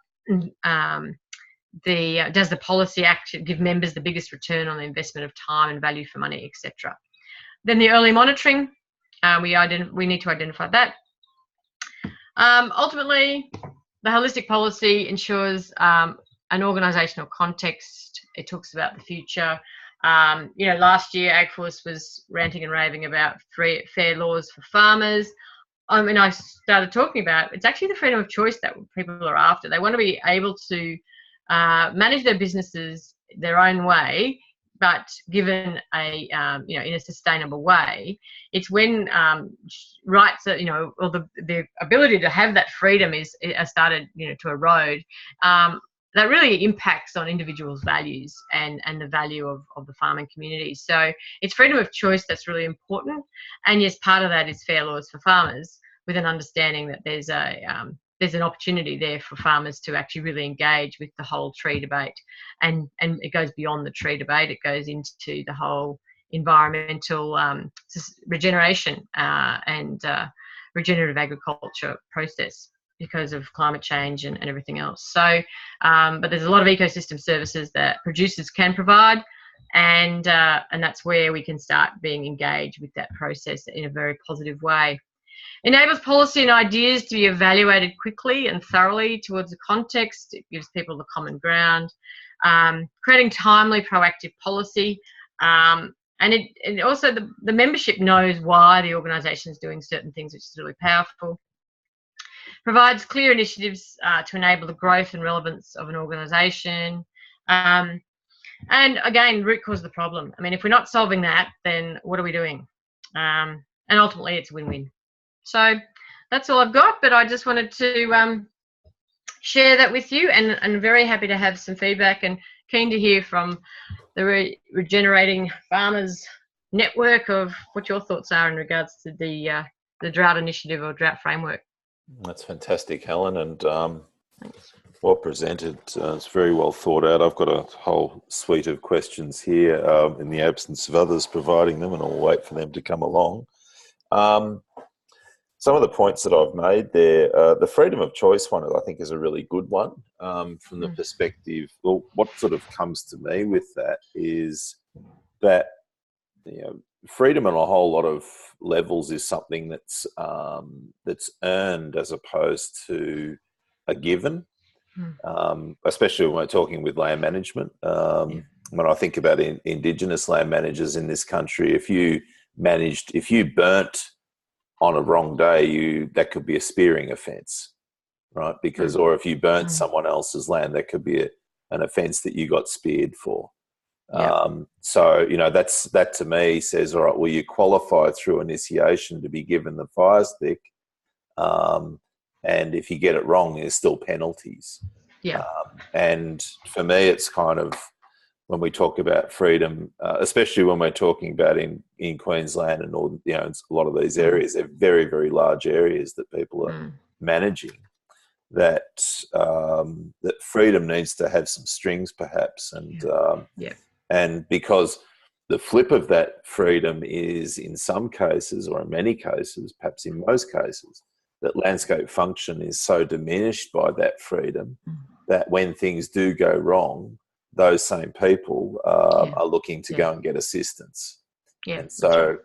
does the policy actually give members the biggest return on the investment of time and value for money, etc. Then the early monitoring, we need to identify that. Ultimately, the holistic policy ensures an organisational context. It talks about the future. You know, last year AgForce was ranting and raving about fair laws for farmers. And I started talking about, it's actually the freedom of choice that people are after. They want to be able to manage their businesses their own way, but given a you know, in a sustainable way. It's when rights are, you know, or the ability to have that freedom is started, you know, to erode. that really impacts on individuals' values and the value of the farming community. So it's freedom of choice that's really important. And yes, part of that is fair laws for farmers, with an understanding that there's an opportunity there for farmers to actually really engage with the whole tree debate. And it goes beyond the tree debate. It goes into the whole environmental regeneration and regenerative agriculture process because of climate change and everything else. So, but there's a lot of ecosystem services that producers can provide, and that's where we can start being engaged with that process in a very positive way. Enables policy and ideas to be evaluated quickly and thoroughly towards the context. It gives people the common ground, creating timely, proactive policy. And it also, the membership knows why the organisation is doing certain things, which is really powerful. Provides clear initiatives to enable the growth and relevance of an organisation. And again, root cause of the problem. I mean, if we're not solving that, then what are we doing? And ultimately, it's win-win. So that's all I've got, but I just wanted to share that with you, and I'm very happy to have some feedback and keen to hear from the Regenerating Farmers Network of what your thoughts are in regards to the drought initiative or drought framework. That's fantastic, Helen, and well presented. It's very well thought out. I've got a whole suite of questions here in the absence of others providing them, and I'll wait for them to come along. Some of the points that I've made there, the freedom of choice one, I think, is a really good one from the perspective. Well, what sort of comes to me with that is that, you know, freedom on a whole lot of levels is something that's earned as opposed to a given, especially when we're talking with land management. When I think about Indigenous land managers in this country, if you burnt on a wrong day, that could be a spearing offence, right? Because, or if you burnt someone else's land, that could be an offence that you got speared for. So, you know, that to me says, all right, well, you qualify through initiation to be given the fire stick, and if you get it wrong, there's still penalties. And for me, it's kind of, when we talk about freedom, especially when we're talking about in Queensland and all, you know, a lot of these areas, they're very, very large areas that people are managing. That freedom needs to have some strings, perhaps, and because the flip of that freedom is, in some cases, or in many cases, perhaps in most cases, that landscape function is so diminished by that freedom that when things do go wrong, those same people are looking to go and get assistance. And so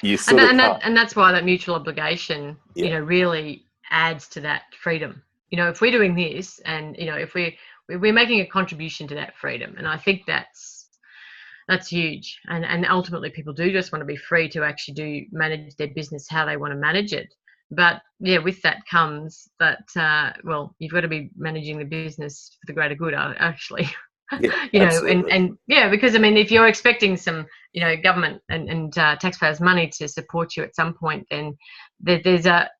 you sort of and that's why that mutual obligation, you know, really adds to that freedom. You know, if we're doing this, and, you know, if we're making a contribution to that freedom, and I think that's huge. And ultimately, people do just want to be free to actually manage their business how they want to manage it. But yeah, with that comes that well, you've got to be managing the business for the greater good, actually. You know, and because I mean, if you're expecting some, you know, government and taxpayers' money to support you at some point, then there's a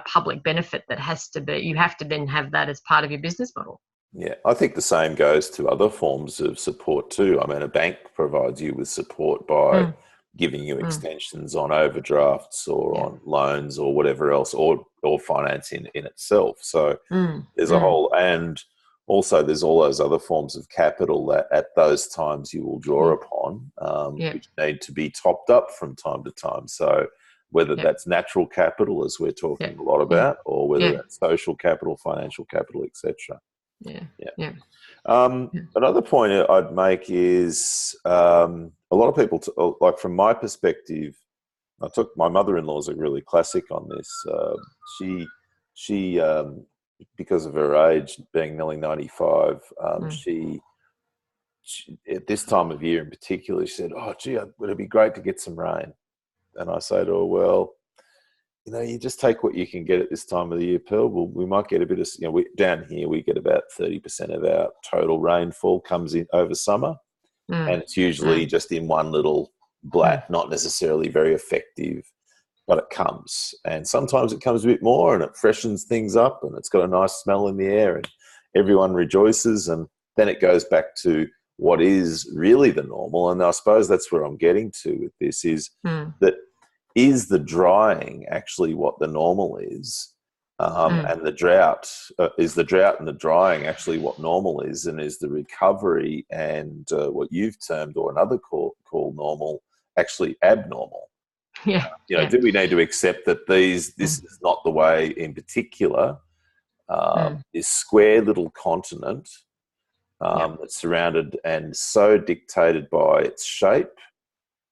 public benefit that has to be. You have to then have that as part of your business model. Yeah, I think the same goes to other forms of support too. I mean, a bank provides you with support by giving you extensions on overdrafts or on loans or whatever else, or finance in itself. So there's a whole, and also there's all those other forms of capital that at those times you will draw upon, which need to be topped up from time to time. So whether that's natural capital, as we're talking a lot about, or whether that's social capital, financial capital, etc. Another point I'd make is a lot of people, like from my perspective, my mother-in-law is a really classic on this. She because of her age, being nearly 95, she at this time of year in particular, she said, "Oh, gee, would it be great to get some rain?" And I say to her, "Well, you know, you just take what you can get at this time of the year, Pearl. Well, we might get a bit of, you know, down here we get about 30% of our total rainfall comes in over summer, and it's usually just in one little blat, not necessarily very effective but it comes. And sometimes it comes a bit more and it freshens things up and it's got a nice smell in the air and everyone rejoices. And then it goes back to what is really the normal. And I suppose that's where I'm getting to with this is that is the drying actually what the normal is? And the drought, is the drought and the drying actually what normal is? And is the recovery and what you've termed or another call normal actually abnormal? Yeah. Do we need to accept that this is not the way in particular, this square little continent that's surrounded and so dictated by its shape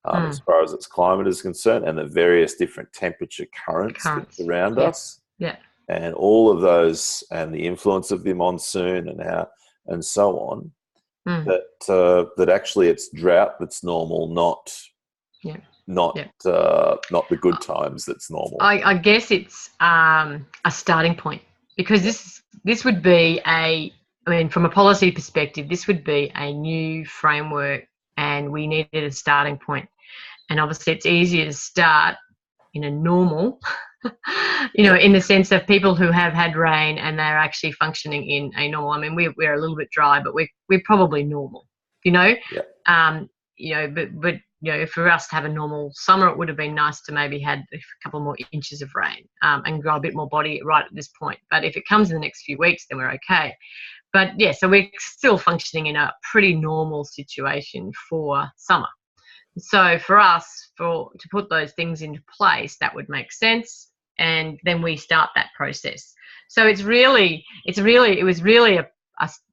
as far as its climate is concerned and the various different temperature currents that surround us. Yeah. And all of those and the influence of the monsoon and so on, that actually it's drought that's normal, not the good times that's normal. I guess it's a starting point because this would be from a policy perspective, this would be a new framework and we needed a starting point. And obviously it's easier to start in a normal, in the sense of people who have had rain and they're actually functioning in a normal. I mean, we're a little bit dry, but we're probably normal, but for us to have a normal summer, it would have been nice to maybe had a couple more inches of rain and grow a bit more body right at this point. But if it comes in the next few weeks, then we're okay. But yeah, so we're still functioning in a pretty normal situation for summer. So for us, to put those things into place, that would make sense. And then we start that process. So it was really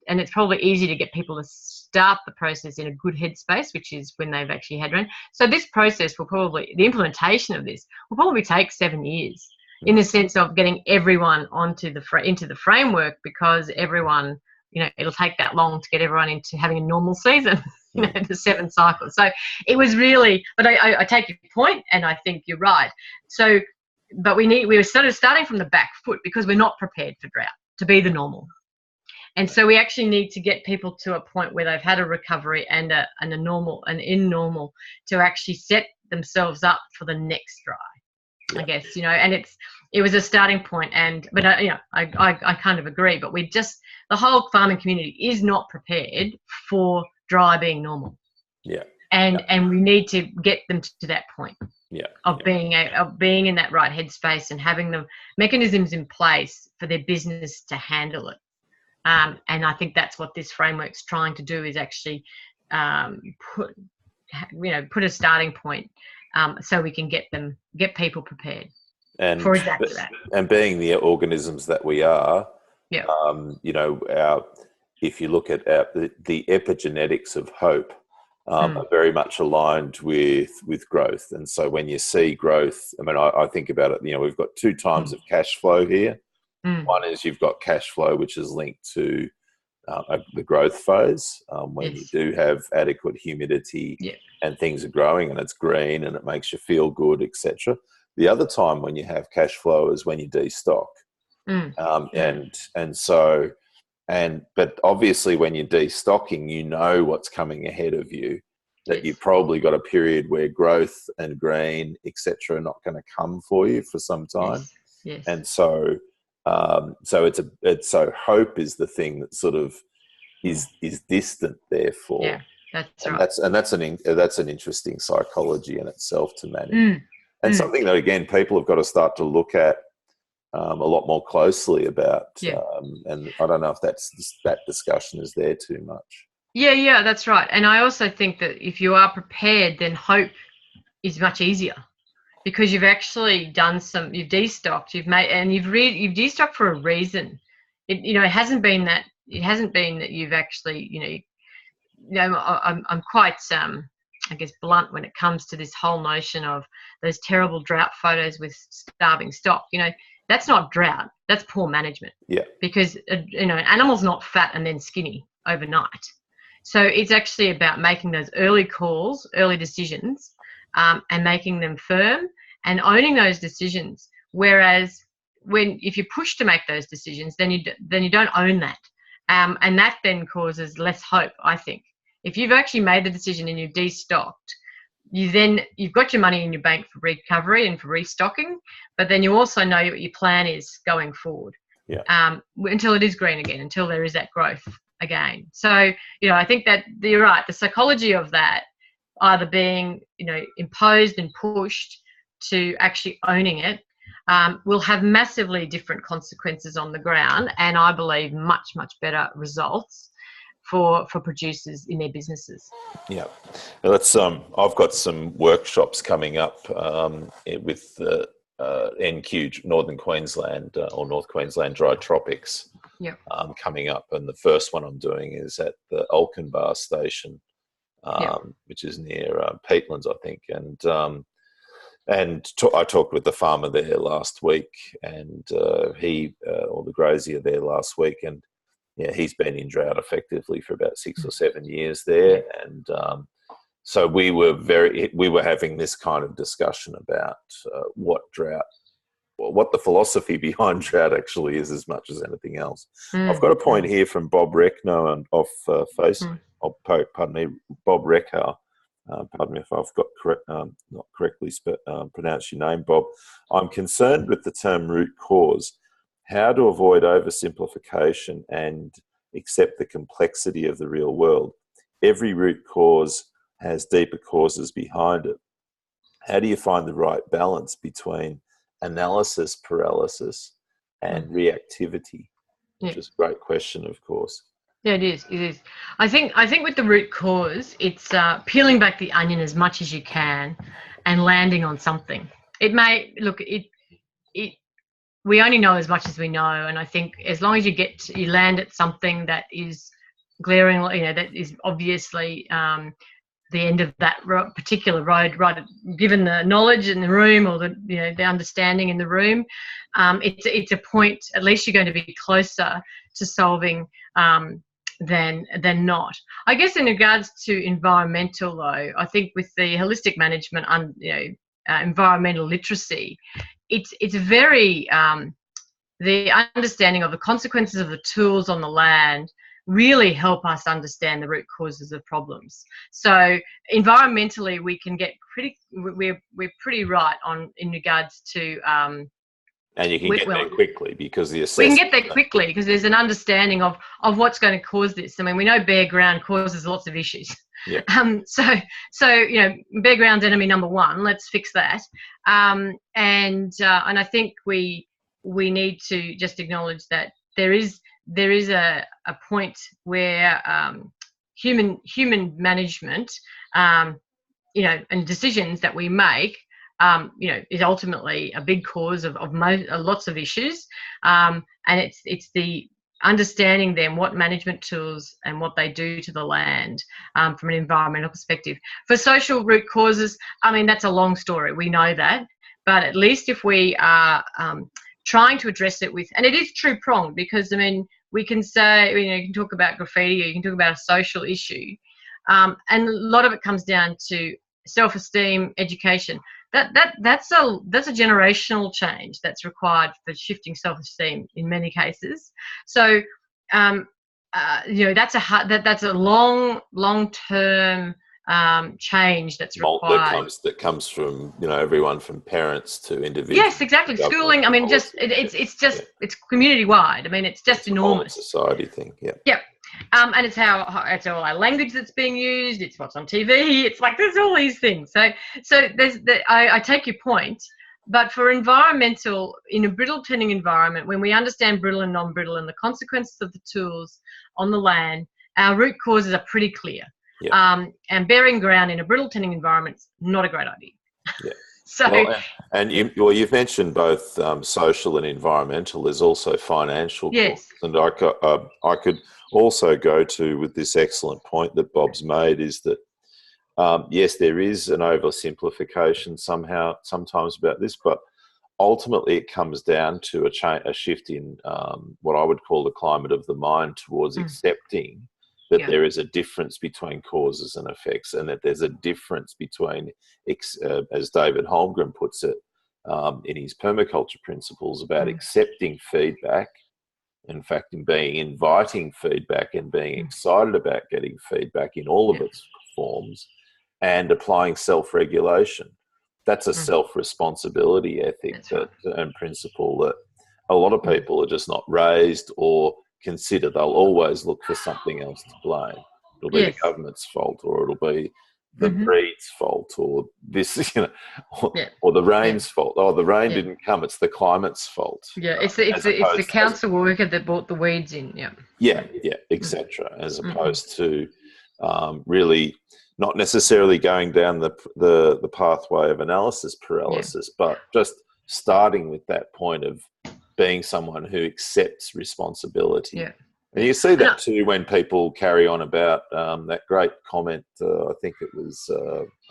and it's probably easy to get people to start the process in a good headspace, which is when they've actually had rain. So this process the implementation of this will probably take 7 years in the sense of getting everyone into the framework because everyone, it'll take that long to get everyone into having a normal season, the 7 cycles. So it was really, but I take your point and I think you're right. So, but we were sort of starting from the back foot because we're not prepared for drought to be the normal. And so we actually need to get people to a point where they've had a recovery and a normal and in normal to actually set themselves up for the next dry, I guess, and it was a starting point. But I kind of agree, but the whole farming community is not prepared for dry being normal. Yeah. And we need to get them to that point. Of being in that right headspace and having the mechanisms in place for their business to handle it. And I think that's what this framework's trying to do is actually put a starting point so we can get people prepared for exactly that. And being the organisms that we are, if you look at the epigenetics of hope, are very much aligned with growth. And so when you see growth, I mean, I think about it, we've got 2 times of cash flow here. One is you've got cash flow, which is linked to the growth phase, when you do have adequate humidity and things are growing and it's green and it makes you feel good, etc. The other time when you have cash flow is when you destock. But obviously when you're destocking, what's coming ahead of you, that you've probably got a period where growth and green, etc., are not going to come for you for some time. Yes. And so so hope is the thing that sort of is distant, therefore. Yeah, that's right. And that's an interesting psychology in itself to manage, and something that again people have got to start to look at a lot more closely about. And I don't know if that discussion is there too much. Yeah, that's right. And I also think that if you are prepared, then hope is much easier. Because you've actually you've destocked, you've destocked for a reason. It hasn't been that you've actually, I'm quite, I guess, blunt when it comes to this whole notion of those terrible drought photos with starving stock. That's not drought, that's poor management. Yeah. Because, an animal's not fat and then skinny overnight. So it's actually about making those early calls, early decisions, and making them firm and owning those decisions. Whereas if you're pushed to make those decisions, then you don't own that, and that then causes less hope. I think if you've actually made the decision and you've destocked, you've got your money in your bank for recovery and for restocking, but then you also know what your plan is going forward. Until it is green again, until there is that growth again. So, I think that you're right. The psychology of that, either being, imposed and pushed to actually owning it, will have massively different consequences on the ground, and I believe much, much better results for producers in their businesses. Yeah, I've got some workshops coming up with NQ, Northern Queensland or North Queensland Dry Tropics, coming up, and the first one I'm doing is at the Alkenbar station, which is near Peatlands, I think, I talked with the farmer there last week, and or the grazier there last week, and he's been in drought effectively for about 6 or 7 years there, and so we were having this kind of discussion about what the philosophy behind drought actually is, as much as anything else. I've got a point here from Bob Reckno off Facebook. Pardon me, Bob Reckar. Pardon me if I've got not correctly pronounced your name, Bob. I'm concerned with the term root cause. How to avoid oversimplification and accept the complexity of the real world. Every root cause has deeper causes behind it. How do you find the right balance between analysis paralysis and reactivity? Which is a great question, of course. Yeah, it is. It is. I think with the root cause, it's peeling back the onion as much as you can, and landing on something. It may look we only know as much as we know, and I think as long as you land at something that is glaring, that is obviously the end of that particular road, right? Given the knowledge in the room, or the understanding in the room, it's a point. At least you're going to be closer to solving than not. I guess in regards to environmental, though, I think with the holistic management, environmental literacy, it's very the understanding of the consequences of the tools on the land really help us understand the root causes of problems. So environmentally, we can get we're pretty right in regards to. And you can get there quickly because the we can get there quickly because there's an understanding of what's going to cause this. I mean, we know bare ground causes lots of issues. Yeah. So bare ground's enemy number one. Let's fix that. And I think we need to just acknowledge that there is a point where human management, and decisions that we make, is ultimately a big cause of lots of issues, and it's the understanding then what management tools and what they do to the land from an environmental perspective. For social root causes, I mean, that's a long story. We know that, but at least if we are trying to address it with, and it is two-pronged, because I mean, we can say, you can talk about graffiti, or you can talk about a social issue, and a lot of it comes down to self-esteem, education. That's a generational change that's required for shifting self-esteem in many cases. So that's a long-term change that's required. That comes from everyone from parents to individuals. Yes, exactly. Schooling. I mean, it's community wide. I mean, it's just enormous. It's a society thing. Yeah. Yep. And it's all our language that's being used. It's what's on TV. It's like there's all these things. So I take your point, but for environmental, in a brittle tending environment, when we understand brittle and non-brittle and the consequences of the tools on the land, our root causes are pretty clear. Yeah. And bearing ground in a brittle tending environment is not a great idea. Yeah. So, you've mentioned both social and environmental. There's also financial. Yes. And I could also go to, with this excellent point that Bob's made, is that yes, there is an oversimplification sometimes about this, but ultimately it comes down to a shift in what I would call the climate of the mind towards accepting that there is a difference between causes and effects, and that there's a difference between, as David Holmgren puts it in his permaculture principles, about accepting feedback, in fact, inviting feedback and being excited about getting feedback in all of its forms, and applying self-regulation. That's a self-responsibility ethic and principle that a lot of people are just not raised or consider. They'll always look for something else to blame. It'll be the government's fault, or it'll be the breed's fault, or this, or the rain's fault. Oh, the rain didn't come; it's the climate's fault. Yeah, it's the council worker that brought the weeds in. Yeah, etc. As opposed to really not necessarily going down the pathway of analysis paralysis, but just starting with that point of being someone who accepts responsibility. Yeah. And you see that too when people carry on about that great comment. I think it was,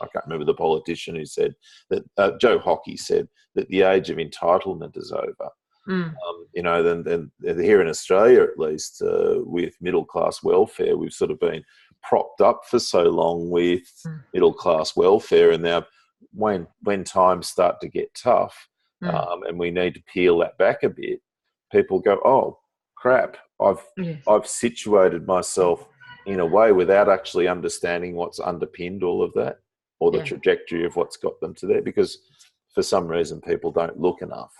I can't remember the politician who said that, Joe Hockey said that the age of entitlement is over. Then here in Australia, at least, with middle-class welfare, we've sort of been propped up for so long with middle-class welfare. And now when times start to get tough and we need to peel that back a bit, people go, oh, crap, I've situated myself in a way without actually understanding what's underpinned all of that, or the trajectory of what's got them to there, because for some reason people don't look enough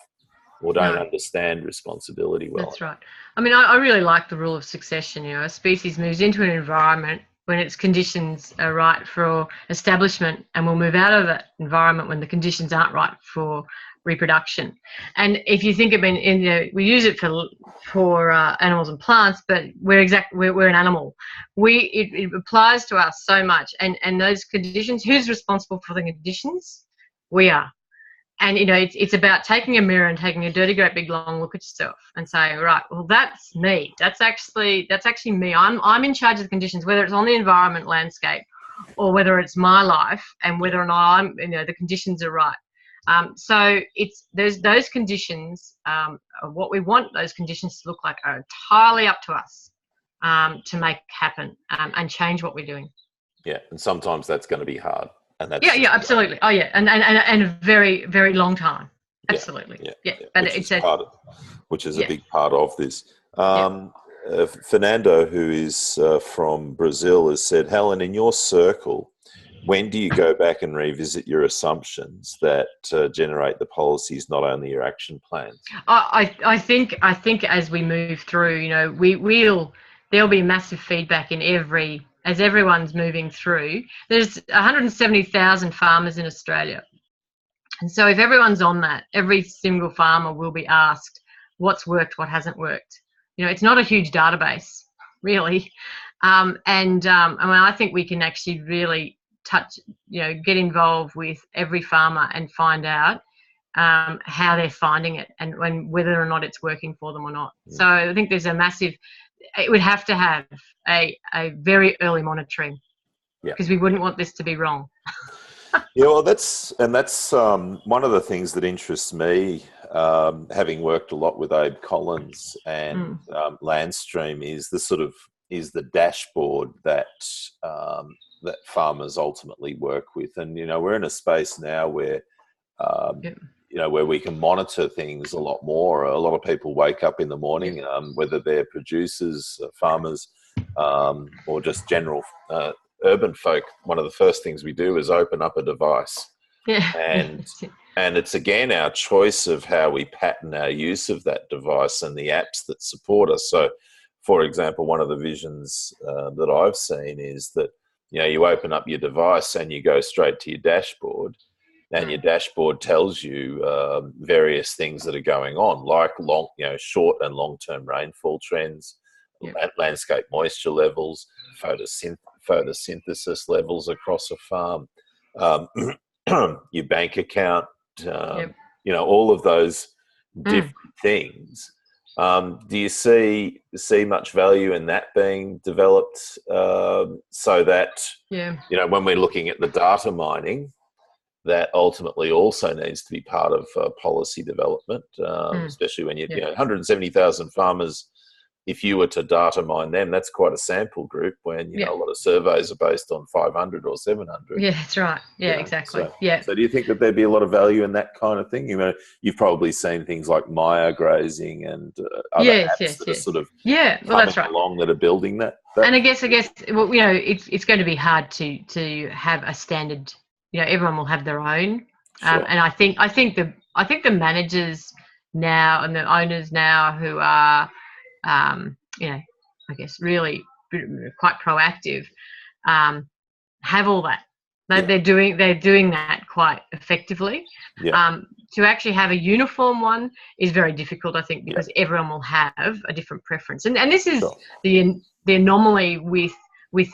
or don't understand responsibility well. That's right. I mean, I really like the rule of succession. A species moves into an environment when its conditions are right for establishment, and we'll move out of that environment when the conditions aren't right for reproduction. And if you think about it, we use it for animals and plants, but we're an animal. It applies to us so much, and those conditions. Who's responsible for the conditions? We are. And it's about taking a mirror and taking a dirty, great, big, long look at yourself and saying, right, well, that's me. That's actually me. I'm in charge of the conditions, whether it's on the environment landscape or whether it's my life, and whether or not the conditions are right. So those conditions, what we want those conditions to look like, are entirely up to us to make happen and change what we're doing. Yeah, and sometimes that's going to be hard. And that's absolutely. Oh, yeah, and a very, very long time. Absolutely. Yeah. But which is a big part of this. Fernando, who is from Brazil, has said, Helen, in your circle, when do you go back and revisit your assumptions that generate the policies, not only your action plans? I think as we move through, there'll be massive feedback as everyone's moving through. There's 170,000 farmers in Australia. And so if everyone's on that, every single farmer will be asked what's worked, what hasn't worked. It's not a huge database, really. I think we can actually really get involved with every farmer and find out how they're finding it and whether or not it's working for them or not. So I think there's it would have to have a very early monitoring, because we wouldn't want this to be wrong. Well, that's one of the things that interests me, having worked a lot with Abe Collins and Landstream, is the dashboard that farmers ultimately work with. And we're in a space now where where we can monitor things a lot more. A lot of people wake up in the morning, whether they're producers, farmers, or just general urban folk. One of the first things we do is open up a device. And it's again our choice of how we pattern our use of that device and the apps that support us. So, for example, one of the visions that I've seen is that you open up your device and you go straight to your dashboard, and your dashboard tells you various things that are going on, like short and long-term rainfall trends, landscape moisture levels, photosynthesis levels across a farm, your bank account, all of those different things. Do you see much value in that being developed so that, when we're looking at the data mining, that ultimately also needs to be part of policy development, especially when 170,000 farmers if you were to data mine them, that's quite a sample group when, you know, a lot of surveys are based on 500 or 700. Yeah, that's right. Yeah, exactly. So do you think that there'd be a lot of value in that kind of thing? You know, you've probably seen things like Maya grazing and other apps that are sort of coming along that are building that. And I guess, well, you know, it's going to be hard to have a standard. You know, everyone will have their own. And I think the managers now and the owners now who are, you know, I guess really quite proactive, have all that. They're doing that quite effectively. To actually have a uniform one is very difficult, I think, because everyone will have a different preference. And this is the anomaly with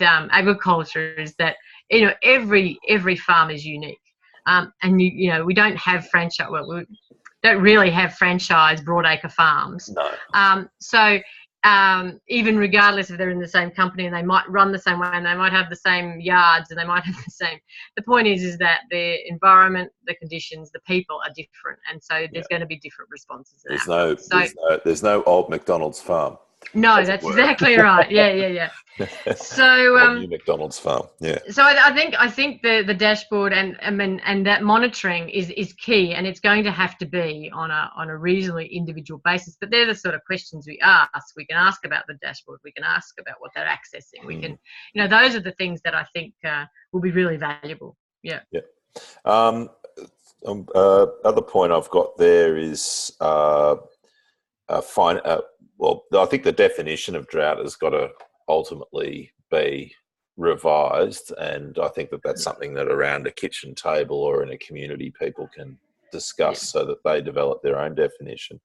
agriculture, is that, you know, every farm is unique. And you know, we don't have franchise. Well, we don't really have franchise broadacre farms. No. So even regardless if they're in the same company and they might run the same way and they might have the same yards and they might have the same. The point is that the environment, the conditions, the people are different, and so there's going to be different responses. There's no old McDonald's farm. No, that's exactly right. Yeah. So new McDonald's farm. Yeah. So I think the dashboard and that monitoring is key, and it's going to have to be on a reasonably individual basis. But they're the sort of questions we ask. We can ask about the dashboard. We can ask about what they're accessing. We can, you know, those are the things that I think will be really valuable. Yeah. Yeah. Other point I've got there is well, I think the definition of drought has got to ultimately be revised, and I think that that's something that around a kitchen table or in a community people can discuss so that they develop their own definition.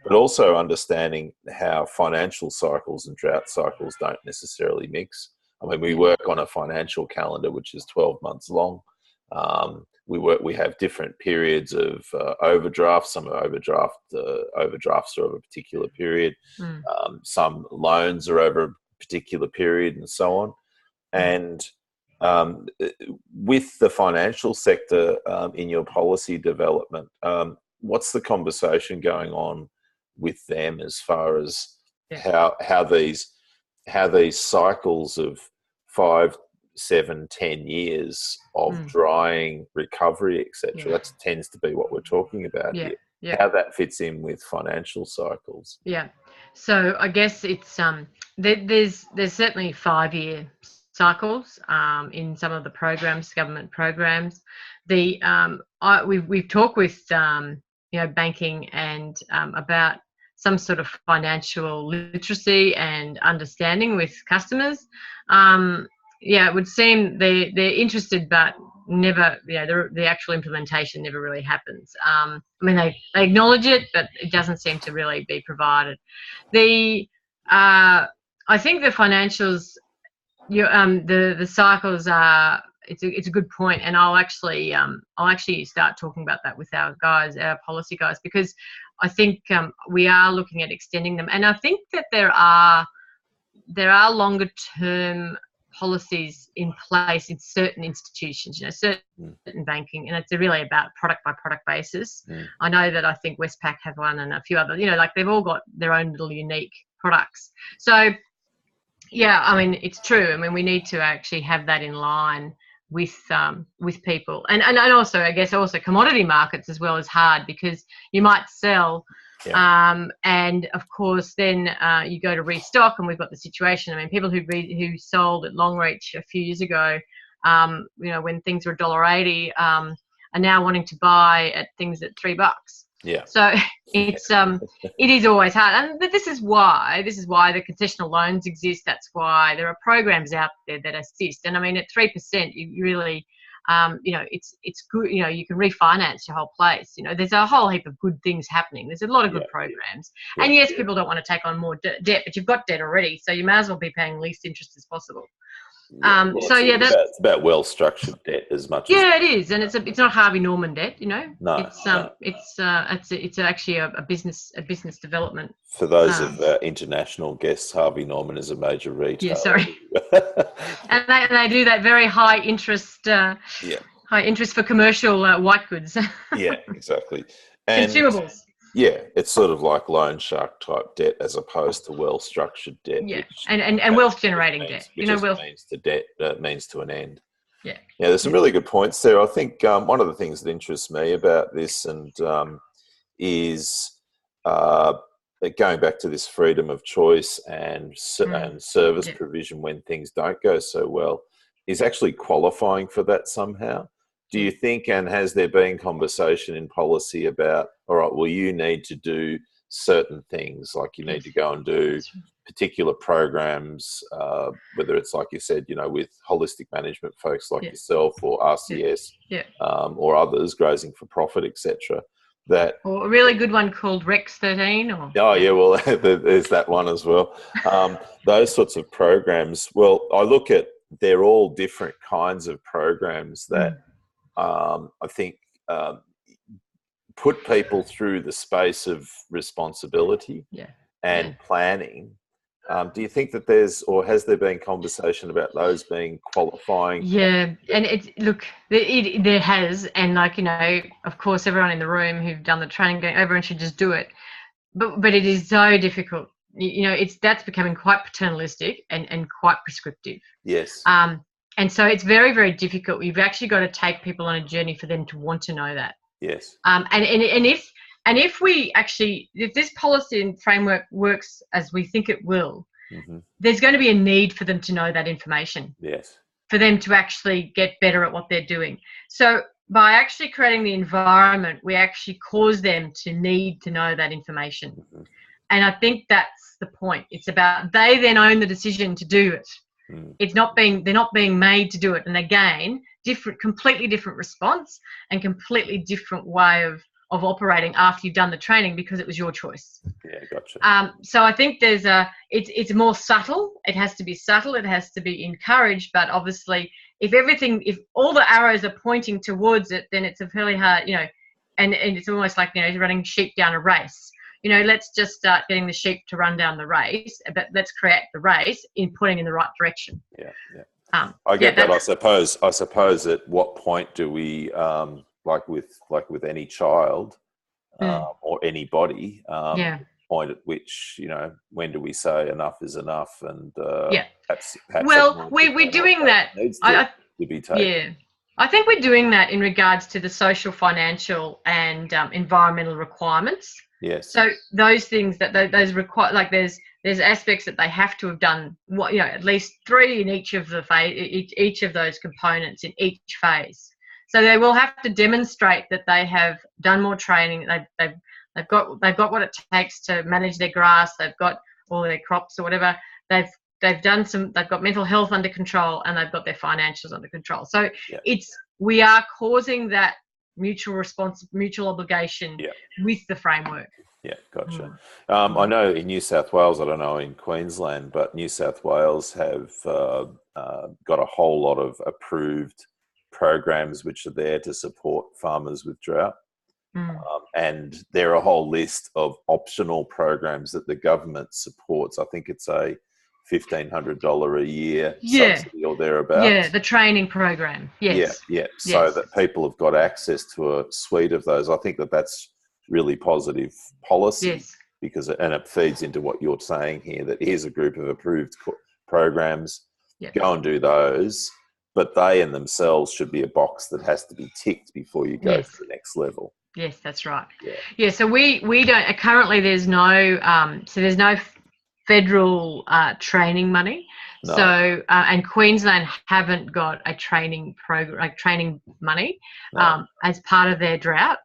But also understanding how financial cycles and drought cycles don't necessarily mix. I mean, we work on a financial calendar which is 12 months long. We have different periods of overdraft. Some are overdrafts are over a particular period. Some loans are over a particular period, and so on. And with the financial sector in your policy development, what's the conversation going on with them as far as how these cycles of 5, 7, 10 years of drying, recovery, etc. That tends to be what we're talking about here. How that fits in with financial cycles. Yeah. So I guess it's there's certainly 5-year cycles in some of the programs, government programs. We've talked with you know, banking and about some sort of financial literacy and understanding with customers. Yeah, it would seem they're interested, but never, the actual implementation never really happens. I mean, they acknowledge it, but it doesn't seem to really be provided. I think the financials, the cycles are. It's a good point, and I'll actually start talking about that with our policy guys, because I think we are looking at extending them, and I think that there are longer term policies in place in certain institutions, certain banking, and it's really about product by product basis. I know that I think Westpac have one, and a few other, like they've all got their own little unique products. So yeah, I mean, it's true. I mean, we need to actually have that in line with people, and also I guess also commodity markets as well is hard, because you might sell. And of course, then you go to restock, and we've got the situation. I mean, people who sold at Longreach a few years ago, when things were $1.80, are now wanting to buy at things at $3. Yeah. So it's it is always hard, and this is why the concessional loans exist. That's why there are programs out there that assist. And I mean, at 3%, you really. It's good. You can refinance your whole place. There's a whole heap of good things happening. There's a lot of good programs. And yes, people don't want to take on more debt, but you've got debt already, so you may as well be paying least interest as possible. It's about well-structured debt as much. Yeah, it is, and it's not Harvey Norman debt. No, it's actually a business development. For those of our international guests, Harvey Norman is a major retailer. Yeah, sorry. and they do that very high interest. High interest for commercial white goods. Yeah, exactly. And consumables. Yeah, it's sort of like loan shark type debt as opposed to well-structured debt. Yeah, which, and wealth generating debt. Which just means to debt, means to an end. Yeah. Yeah, there's some really good points there. I think one of the things that interests me about this is going back to this freedom of choice and service provision when things don't go so well, is actually qualifying for that somehow. Do you think, and has there been conversation in policy about, all right, well, you need to do certain things, like you need to go and do particular programs, whether it's like you said, with holistic management folks like yourself or RCS or others, grazing for profit, etc. Or a really good one called Rex 13. Well, there's that one as well. Those sorts of programs. Well, I look at, they're all different kinds of programs that I think put people through the space of responsibility and planning. Do you think that has there been conversation about those being qualifying? Yeah, and there has, and of course, everyone in the room who've done the training, everyone should just do it. But it is so difficult. That's becoming quite paternalistic and quite prescriptive. Yes. And so it's very, very difficult. You've actually got to take people on a journey for them to want to know that. Yes. If this policy and framework works as we think it will, there's going to be a need for them to know that information. Yes. For them to actually get better at what they're doing. So by actually creating the environment, we actually cause them to need to know that information. And I think that's the point. It's about they then own the decision to do it. They're not being made to do it. And again, completely different response and completely different way of operating after you've done the training, because it was your choice. Yeah, gotcha. So I think it's more subtle. It has to be subtle. It has to be encouraged. But obviously, if all the arrows are pointing towards it, then it's a fairly hard, and it's almost like, running sheep down a race. Let's just start getting the sheep to run down the race, but let's create the race in putting in the right direction. Yeah. I get that. I suppose at what point do we, like with any child or anybody, point at which, when do we say enough is enough? And perhaps we're doing that. Needs to be taken. Yeah. I think we're doing that in regards to the social, financial, and environmental requirements. Yes. So those things that those require, like there's aspects that they have to have done, at least 3 in each of the phase, each of those components in each phase. So they will have to demonstrate that they have done more training. They've got what it takes to manage their grass. They've got all their crops or whatever. They've got mental health under control, and they've got their financials under control. So we are causing that mutual obligation with the framework. Yeah, gotcha. I know in New South Wales, I don't know in Queensland, but New South Wales have got a whole lot of approved programs which are there to support farmers with drought. And there are a whole list of optional programs that the government supports. I think it's a $1,500 a year subsidy or thereabouts. Yeah, the training program. Yes. Yeah. So that people have got access to a suite of those. I think that's really positive policy. Yes. Because it feeds into what you're saying here, that here's a group of approved programs. Go and do those, but they in themselves should be a box that has to be ticked before you go to the next level. Yes, that's right. Yeah. So we don't currently. There's no federal training money. No. So and Queensland haven't got a training program, like training money, as part of their drought.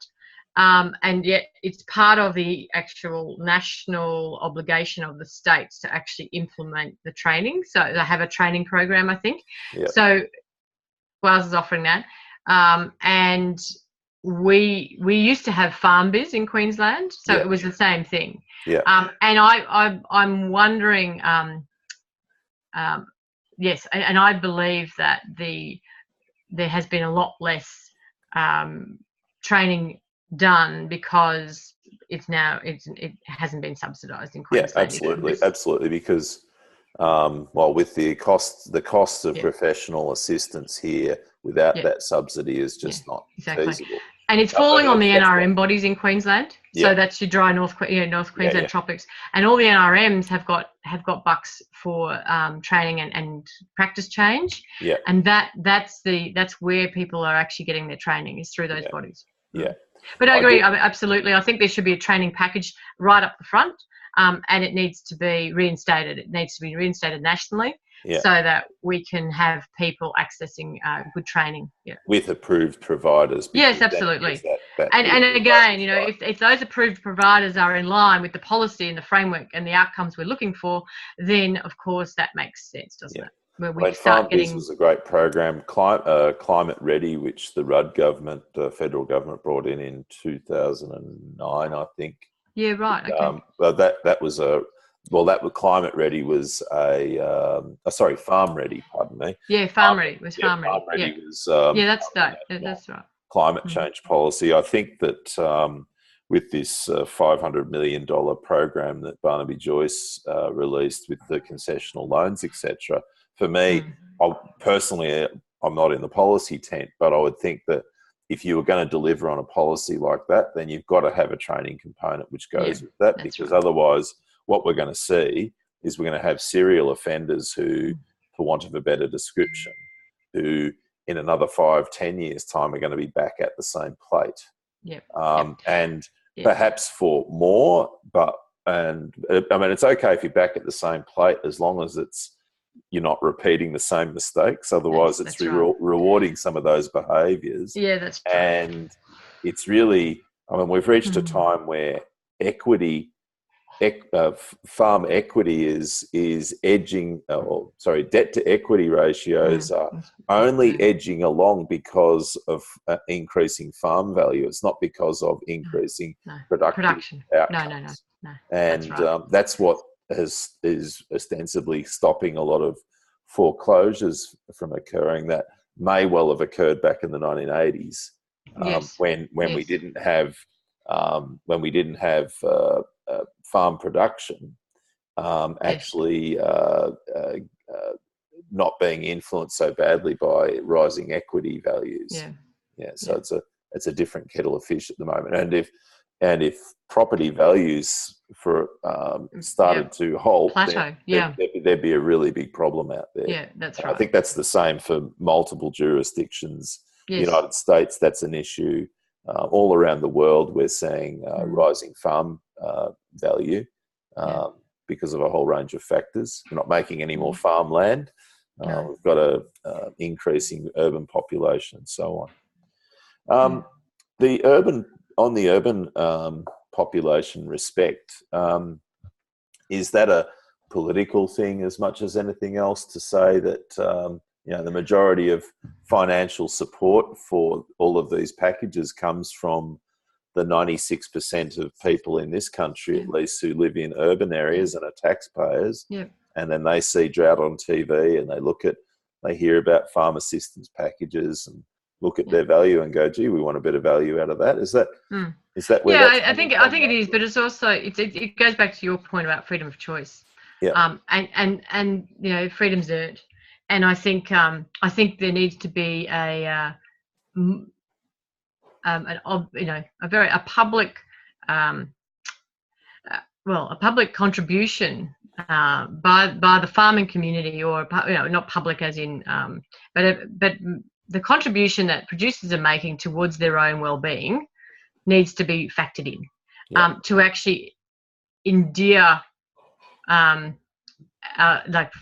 And yet it's part of the actual national obligation of the states to actually implement the training. So they have a training program, I think. Yep. So Wales is offering that. And we used to have farm biz in Queensland, so it was the same thing. Yeah. And I'm wondering, yes, and I believe that there has been a lot less training done because it hasn't been subsidised in Queensland. Yeah, absolutely, because with the costs of professional assistance here without that subsidy is just not feasible. And it's falling on the NRM bodies in Queensland. So that's your dry North Queensland tropics, and all the NRMs have got bucks for training and practice change. Yeah, and that's where people are actually getting their training, is through those bodies. Yeah, but I agree. Absolutely, I think there should be a training package right up the front, and it needs to be reinstated. It needs to be reinstated nationally. Yeah. So that we can have people accessing good training. Yeah. With approved providers. Yes, absolutely. And again, if those approved providers are in line with the policy and the framework and the outcomes we're looking for, then of course that makes sense, doesn't it? Where we start getting... was a great program, Climate Ready, which the Rudd government, federal government, brought in 2009, I think. Yeah, right. Okay. That was Climate Ready was Farm Ready, pardon me. Yeah, Farm Ready was Farm Ready. Farm Ready was... that's right. Climate change policy. I think that with this $500 million program that Barnaby Joyce released with the concessional loans, etc., for me, I'm not in the policy tent, but I would think that if you were going to deliver on a policy like that, then you've got to have a training component which goes with that, because otherwise what we're going to see is we're going to have serial offenders who, for want of a better description, who in another 5-10 years' time are going to be back at the same plate. And perhaps for more, it's okay if you're back at the same plate as long as you're not repeating the same mistakes. Otherwise, it's rewarding some of those behaviours. Yeah, that's true. And it's really, we've reached a time where farm equity is edging, debt to equity ratios are only edging along because of increasing farm value. It's not because of increasing production outcomes. No. And that's what is ostensibly stopping a lot of foreclosures from occurring that may well have occurred back in the 1980s, when we didn't have farm production actually not being influenced so badly by rising equity values. So it's a different kettle of fish at the moment. And if property values started to halt, plateau, there'd be a really big problem out there. Yeah, that's right. I think that's the same for multiple jurisdictions. The United States, that's an issue. All around the world, we're seeing rising farm value because of a whole range of factors. We're not making any more farmland. We've got a increasing urban population and so on. The urban population respect, is that a political thing as much as anything else, to say that the majority of financial support for all of these packages comes from the 96% of people in this country, at least, who live in urban areas and are taxpayers. And then they see drought on TV and they hear about farm assistance packages and look at their value and go, gee, we want a bit of value out of that. Is that where that's I think it is, but it's also it goes back to your point about freedom of choice. And freedom's earned. And I think there needs to be a public contribution by the farming community, or not public as in, but the contribution that producers are making towards their own well-being needs to be factored in, to actually endear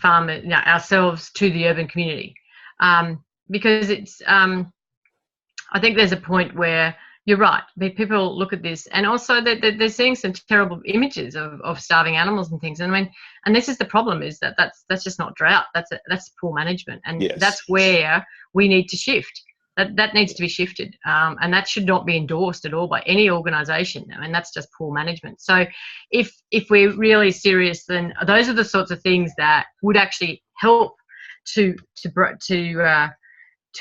farmers, ourselves, to the urban community, because it's I think there's a point where you're right. People look at this, and also they're seeing some terrible images of starving animals and things. And this is the problem: is that's just not drought. That's poor management, and that's where we need to shift. That needs to be shifted, and that should not be endorsed at all by any organisation. That's just poor management. So, if we're really serious, then those are the sorts of things that would actually help to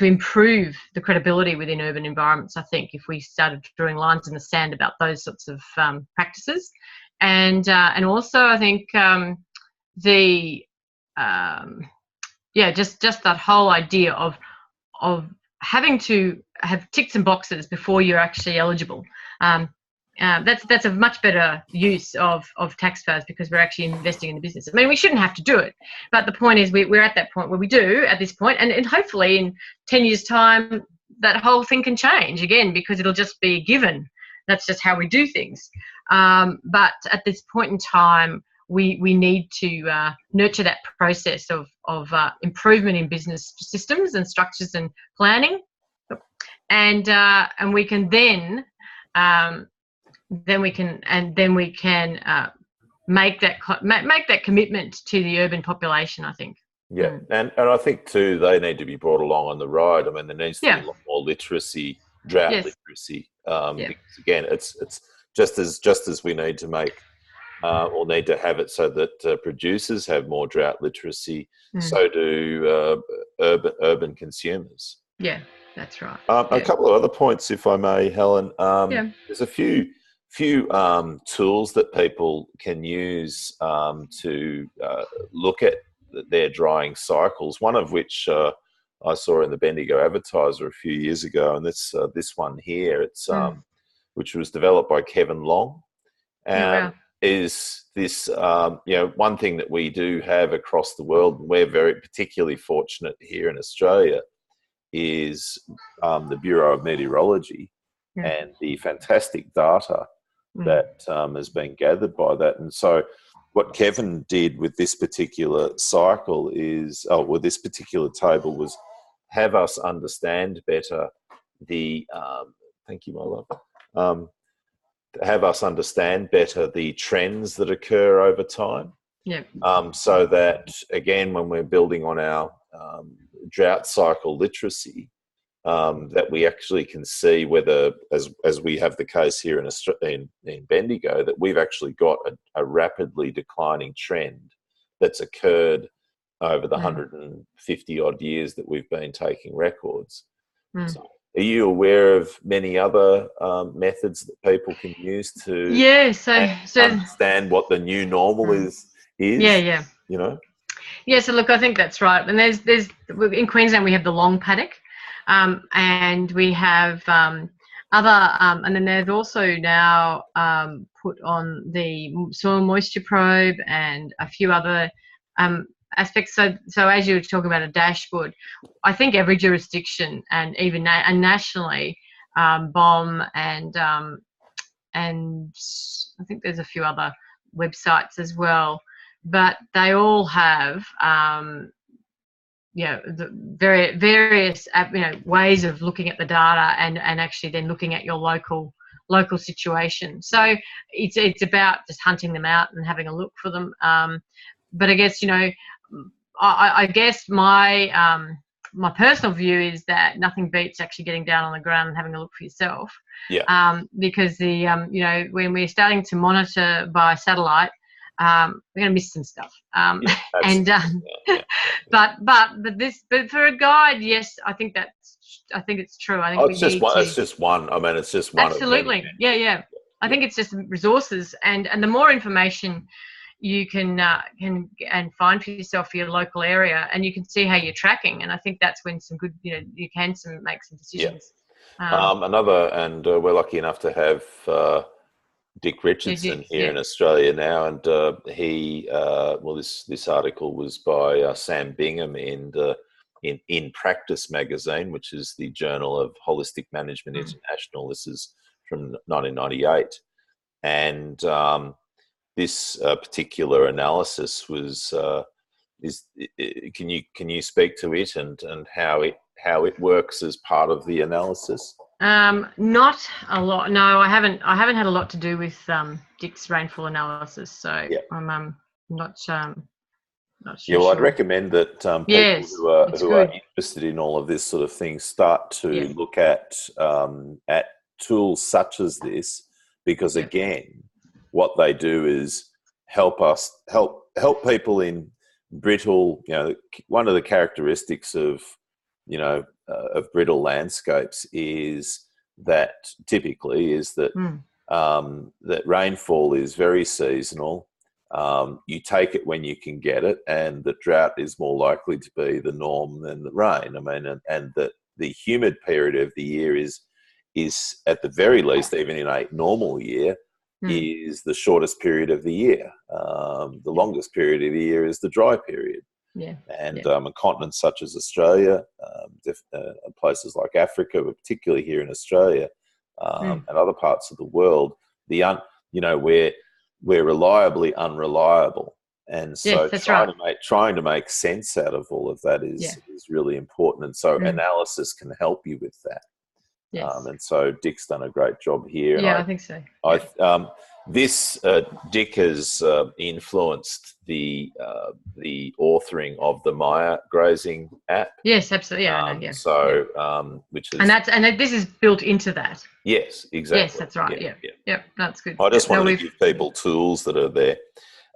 improve the credibility within urban environments. I think if we started drawing lines in the sand about those sorts of practices, and also I think just that whole idea of having to have ticked some boxes before you're actually eligible. that's a much better use of taxpayers, because we're actually investing in the business. I mean, we shouldn't have to do it, but the point is we're at that point where we do at this point, and hopefully in 10 years' time that whole thing can change again, because it'll just be given. That's just how we do things. But at this point in time, we need to nurture that process of improvement in business systems and structures and planning, and we can then we can make that commitment to the urban population, I think. Yeah, and I think too they need to be brought along on the ride. I mean, there needs to be a lot more literacy, drought literacy. Because again, it's just as we need to make or need to have it so that producers have more drought literacy. So do urban consumers. Yeah, that's right. A couple of other points, if I may, Helen. There's a few tools that people can use to look at their drying cycles. One of which I saw in the Bendigo Advertiser a few years ago, and this one here, it's which was developed by Kevin Long. Is this one thing that we do have across the world, and we're very particularly fortunate here in Australia, is the Bureau of Meteorology and the fantastic data that has been gathered by that. And so what Kevin did with this particular cycle is, with this particular table, was have us understand better the, thank you, my love, have us understand better the trends that occur over time. So that, again, when we're building on our drought cycle literacy, that we actually can see whether, as we have the case here in Bendigo, that we've actually got a rapidly declining trend that's occurred over the 150 odd years that we've been taking records. So are you aware of many other methods that people can use to understand what the new normal is? Yeah. Yeah, so look, I think that's right. And there's in Queensland we have the long paddock, and we have other, and then they've also now put on the soil moisture probe and a few other aspects. So as you were talking about a dashboard, I think every jurisdiction and even nationally, BOM and I think there's a few other websites as well, but they all have the various ways of looking at the data and actually then looking at your local situation. So it's about just hunting them out and having a look for them. But I guess I guess my personal view is that nothing beats actually getting down on the ground and having a look for yourself. Because the when we're starting to monitor by satellite, we're going to miss some stuff. But for a guide, yes, I think it's true. I think it's just one. I mean, it's just one. Absolutely, yeah. I think it's just resources, and the more information you can find for yourself for your local area, and you can see how you're tracking, and I think that's when some good, you can make some decisions. And we're lucky enough to have Dick Richardson here in Australia now, and this article was by Sam Bingham in Practice magazine, which is the Journal of Holistic Management International. This is from 1998, and this particular analysis was can you speak to it and how it works as part of the analysis? Not a lot. No, I haven't had a lot to do with Dick's rainfall analysis, so I'm not sure. Well, I'd recommend that people who are interested in all of this sort of thing start to look at tools such as this, because again, what they do is help people in brittle. One of the characteristics of brittle landscapes is that that rainfall is very seasonal. You take it when you can get it, and the drought is more likely to be the norm than the rain. I mean, and that the humid period of the year is is at the very least, even in a normal year, is the shortest period of the year. The longest period of the year is the dry period. Yeah. And on continents such as Australia, places like Africa, but particularly here in Australia, and other parts of the world, we're reliably unreliable. And so trying to make sense out of all of that is really important. And so analysis can help you with that. Yes. And so Dick's done a great job here. Yeah, I think so. Dick has influenced the authoring of the Maya grazing app. Yes, absolutely. Yeah, which is this is built into that. Yes, exactly. Yes, that's right. Yeah, that's good. I just wanted to give people tools that are there.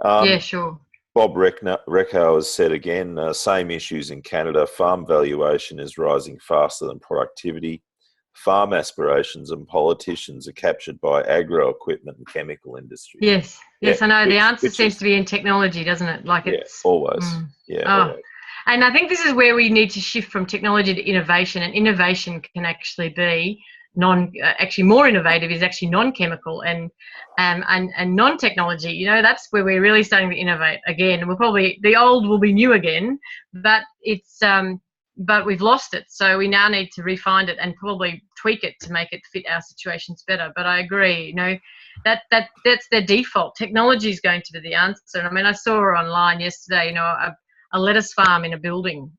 Yeah, sure. Bob Recco has said again, same issues in Canada. Farm valuation is rising faster than productivity. Farm aspirations and politicians are captured by agro equipment and chemical industry. Yes, I know. The answer seems to be in technology, doesn't it? It's always. Always. And I think this is where we need to shift from technology to innovation, and innovation can actually be more innovative is actually non-chemical and non-technology. That's where we're really starting to innovate again. The old will be new again, but it's but we've lost it, so we now need to refine it and probably tweak it to make it fit our situations better. But I agree, that's their default. Technology is going to be the answer. I mean, I saw online yesterday, a lettuce farm in a building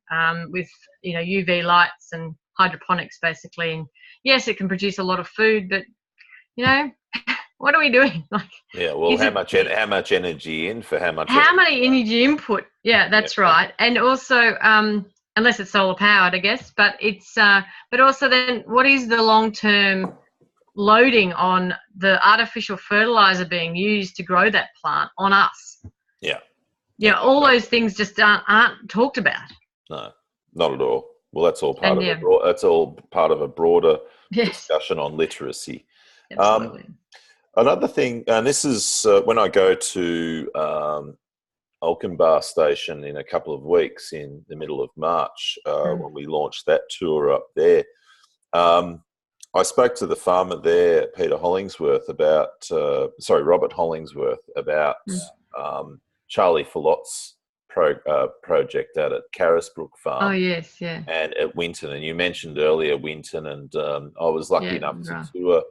with UV lights and hydroponics basically, and yes, it can produce a lot of food, but what are we doing? How much energy in for how much? How many energy input? Yeah, that's right. And also, unless it's solar powered, I guess. But it's but also then, what is the long term loading on the artificial fertilizer being used to grow that plant on us? Yeah. All those things just aren't talked about. No, not at all. Well, that's all part of a broader discussion on literacy. Absolutely. Another thing, and this is when I go to Alkenbar Station in a couple of weeks in the middle of March, when we launched that tour up there. I spoke to the farmer there, Robert Hollingsworth, about Charlie Follot's project out at Carisbrook Farm. Oh, yes, yeah. And at Winton. And you mentioned earlier Winton, and I was lucky enough to tour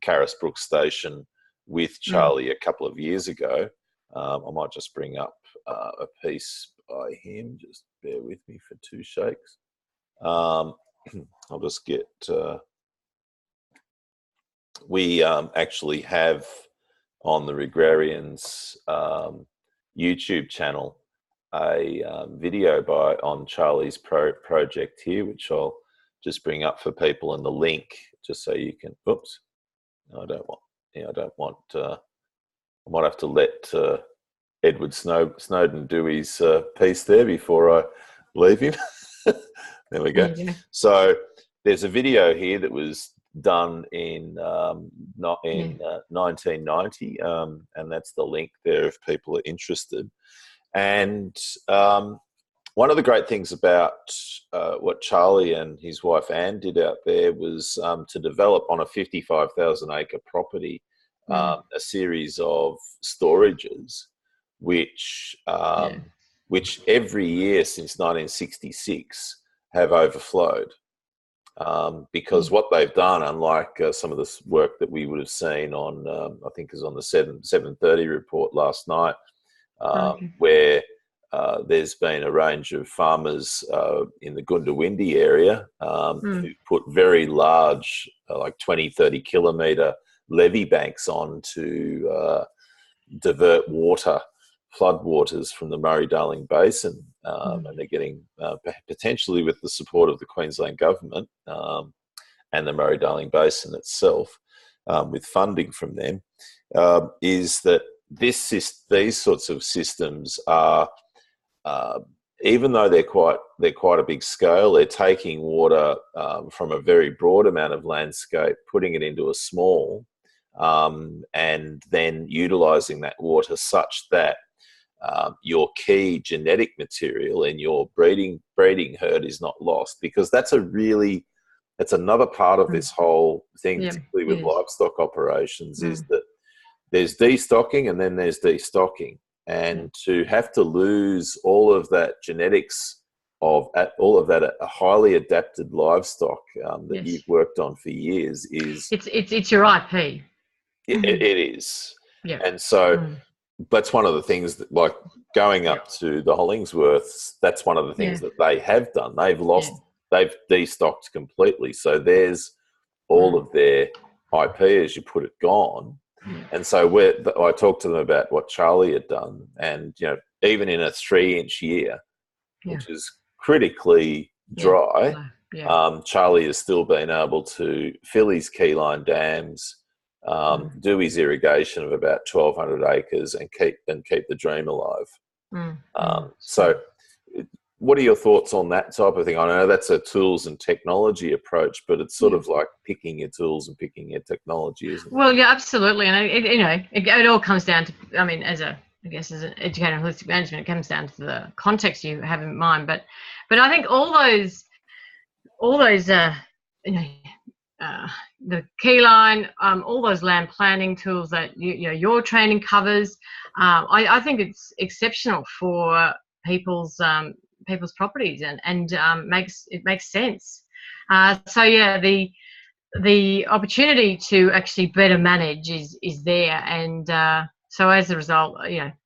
Carisbrook Station with Charlie a couple of years ago. I might just bring up a piece by him. Just bear with me for 2 shakes. I'll just get... we actually have on the Regrarians YouTube channel a video on Charlie's project here, which I'll just bring up for people in the link, just so you can. Oops, I might have to let Edward Snowden do his piece there before I leave him. There we go. So there's a video here that was done in 1990, and that's the link there if people are interested. And one of the great things about what Charlie and his wife Anne did out there was to develop on a 55,000 acre property a series of storages, which every year since 1966 have overflowed. Because what they've done, unlike some of this work that we would have seen on, I think is on the 7:30 report last night, where there's been a range of farmers in the Goondiwindi area who put very large, like 20, 30 kilometre levee banks on to divert floodwaters from the Murray-Darling Basin, and they're getting, potentially with the support of the Queensland government and the Murray-Darling Basin itself, with funding from them, is that these sorts of systems are, even though they're quite a big scale, they're taking water from a very broad amount of landscape, putting it into a small, and then utilising that water such that your key genetic material in your breeding herd is not lost, because that's a really it's another part of this whole thing, Yeah, particularly with it is. livestock operations, is that there's destocking and then there's destocking. And to have to lose all of that genetics of all of that highly adapted livestock that you've worked on for years is it's your IP. It is. Yeah. And so that's one of the things that, like, going up to the Hollingsworths, that's one of the things that they have done. They've they've destocked completely. So there's all of their IP, as you put it, gone. And so I talked to them about what Charlie had done. And, you know, even in a 3-inch year, which is critically dry, Charlie has still been able to fill his keyline dams, do his irrigation of about 1,200 acres and keep the dream alive. So what are your thoughts on that type of thing? I know that's a tools and technology approach, but it's sort of like picking your tools and picking your technology, isn't it? Well, yeah, absolutely. And it all comes down to, I mean, as an educator in holistic management, it comes down to the context you have in mind. But I think all those the keyline, all those land planning tools that your training covers, I think it's exceptional for people's properties and it makes sense. So yeah, the opportunity to actually better manage is there, and so as a result,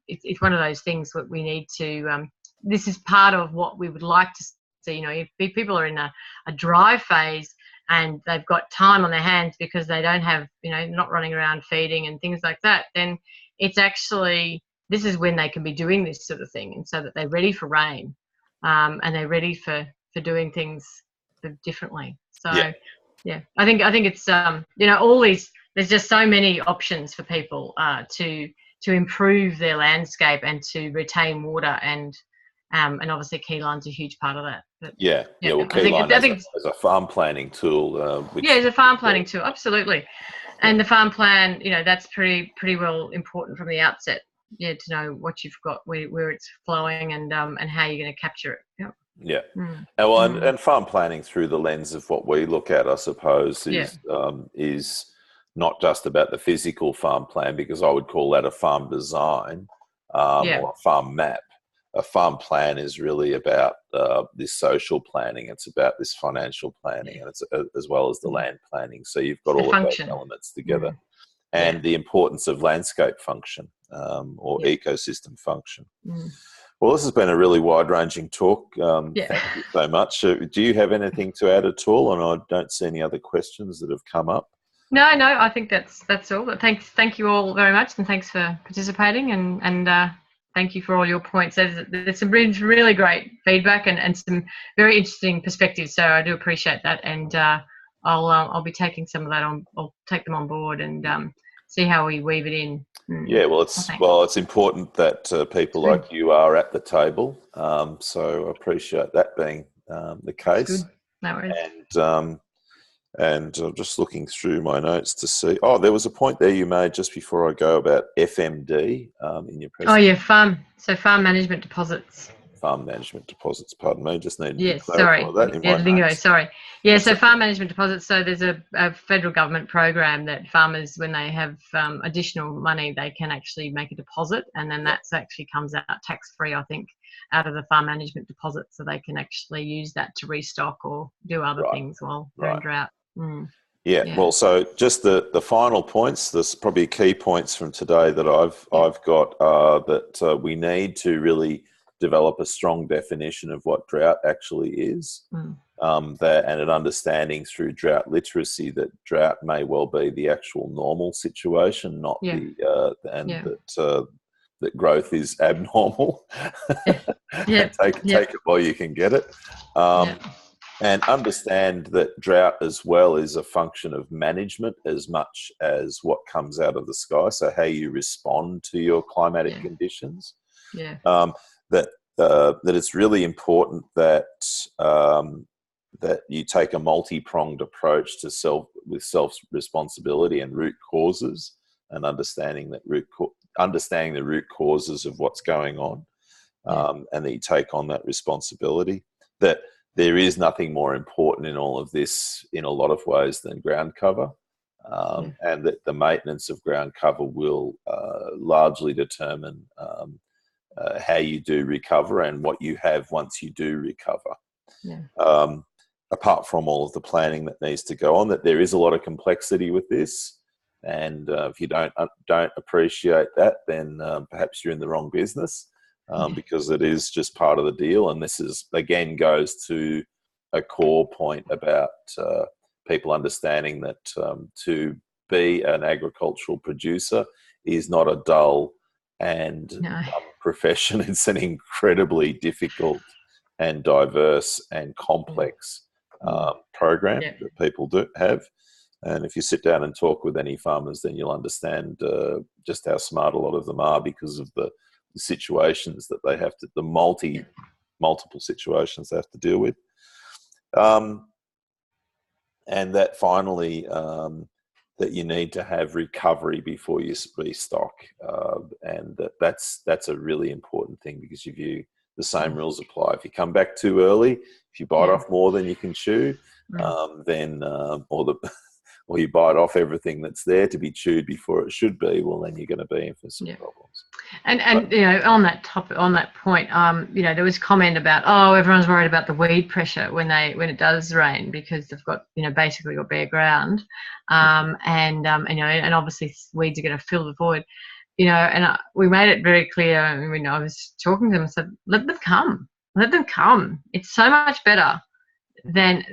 it's one of those things that we need to. This is part of what we would like to see. If people are in a dry phase and they've got time on their hands because they don't have, not running around feeding and things like that, then it's actually, this is when they can be doing this sort of thing, and so that they're ready for rain, and they're ready for doing things differently. So I think it's all these, there's just so many options for people to improve their landscape and to retain water, and obviously keylines are a huge part of that. But, well, keyline as a farm planning tool. As a farm planning tool, absolutely. And the farm plan, that's pretty well important from the outset. To know what you've got, where it's flowing, and how you're going to capture it. And farm planning through the lens of what we look at, I suppose, is not just about the physical farm plan, because I would call that a farm design or a farm map. A farm plan is really about this social planning. It's about this financial planning, and it's as well as the land planning. So you've got all of those elements together, and the importance of landscape function or ecosystem function. Well, this has been a really wide-ranging talk. Thank you so much. Do you have anything to add at all? And I don't see any other questions that have come up. No, I think that's all. But thank you all very much, and thanks for participating, and thank you for all your points. There's some really great feedback and some very interesting perspectives. So I do appreciate that, and I'll be taking some of that on. I'll take them on board and see how we weave it in. It's important that people like you are at the table. So I appreciate that being the case. Good. No worries. And I'm just looking through my notes to see. Oh, there was a point there you made just before I go about FMD in your presentation. Farm management deposits. Farm management deposits, pardon me, just need to clarify that in my notes. Sorry. So farm management deposits, so there's a federal government program that farmers, when they have additional money, they can actually make a deposit, and then that actually comes out tax-free, I think, out of the farm management deposit, so they can actually use that to restock or do other things while they're in drought. Well, so just the final points, there's probably key points from today that I've got that we need to really develop a strong definition of what drought actually is, and an understanding through drought literacy that drought may well be the actual normal situation, not that growth is abnormal. Take it while you can get it. And understand that drought as well is a function of management as much as what comes out of the sky. So how you respond to your climatic conditions. That it's really important that that you take a multi-pronged approach to self-responsibility and root causes, and understanding the root causes of what's going on, and that you take on that responsibility. That there is nothing more important in all of this in a lot of ways than ground cover. And that the maintenance of ground cover will largely determine how you do recover and what you have once you do recover. Apart from all of the planning that needs to go on, that there is a lot of complexity with this. And if you don't appreciate that, then perhaps you're in the wrong business, because it is just part of the deal. And this is, again, goes to a core point about people understanding that to be an agricultural producer is not a dull and profession. It's an incredibly difficult and diverse and complex program that people do have. And if you sit down and talk with any farmers, then you'll understand just how smart a lot of them are, because of the situations that they have to, the multiple situations they have to deal with. And that finally, that you need to have recovery before you restock. And that's a really important thing, because if you, the same rules apply. If you come back too early, if you bite off more than you can chew, then, or you bite off everything that's there to be chewed before it should be, well, then you're going to be in for some problems. And you know, on that topic, on that point, you know, there was comment about, oh, everyone's worried about the weed pressure when it does rain, because they've got, you know, basically got bare ground, and you know, and obviously weeds are going to fill the void, you know. And we made it very clear when I was talking to them. I said, let them come. It's so much better than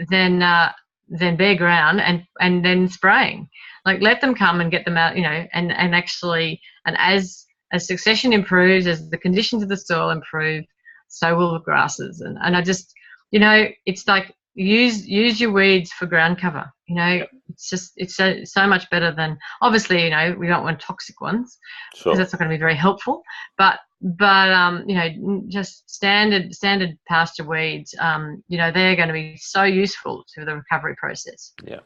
bare ground and then spraying. Like, let them come and get them out, you know, and actually, and as succession improves, as the conditions of the soil improve, so will the grasses. And I just, you know, it's like, use your weeds for ground cover. You know, it's so much better than, obviously, you know, we don't want toxic ones, because that's not going to be very helpful. But you know, just standard pasture weeds, you know, they're going to be so useful to the recovery process. All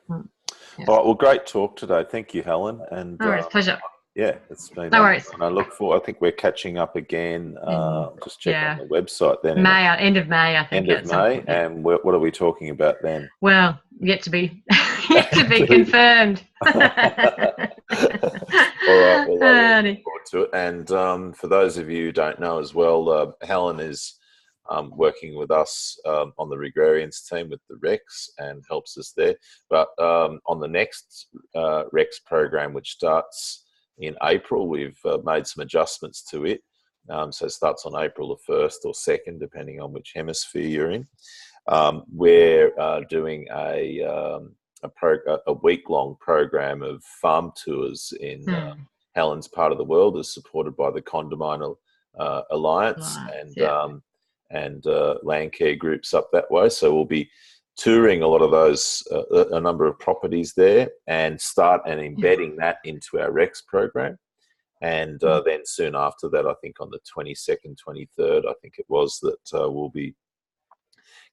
right, well, great talk today. Thank you, Helen. And no worries, pleasure. Yeah, it's been. No worries. And I look for. I think we're catching up again. Just check on the website then. End of May, I think. End of May, and what are we talking about then? Well, yet to be confirmed. All right. Well, I look forward to it. And for those of you who don't know as well, Helen is working with us on the Regrarians team with the Rex, and helps us there. But on the next Rex program, which starts in April, we've made some adjustments to it. So it starts on April the 1st or 2nd, depending on which hemisphere you're in. We're doing a week-long program of farm tours in Helen's part of the world, as supported by the Condamine Alliance and land care groups up that way. So we'll be touring a lot of those, a number of properties there, and start and embedding that into our Rex program. And then soon after that, I think on the 22nd, 23rd, I think it was, that we'll be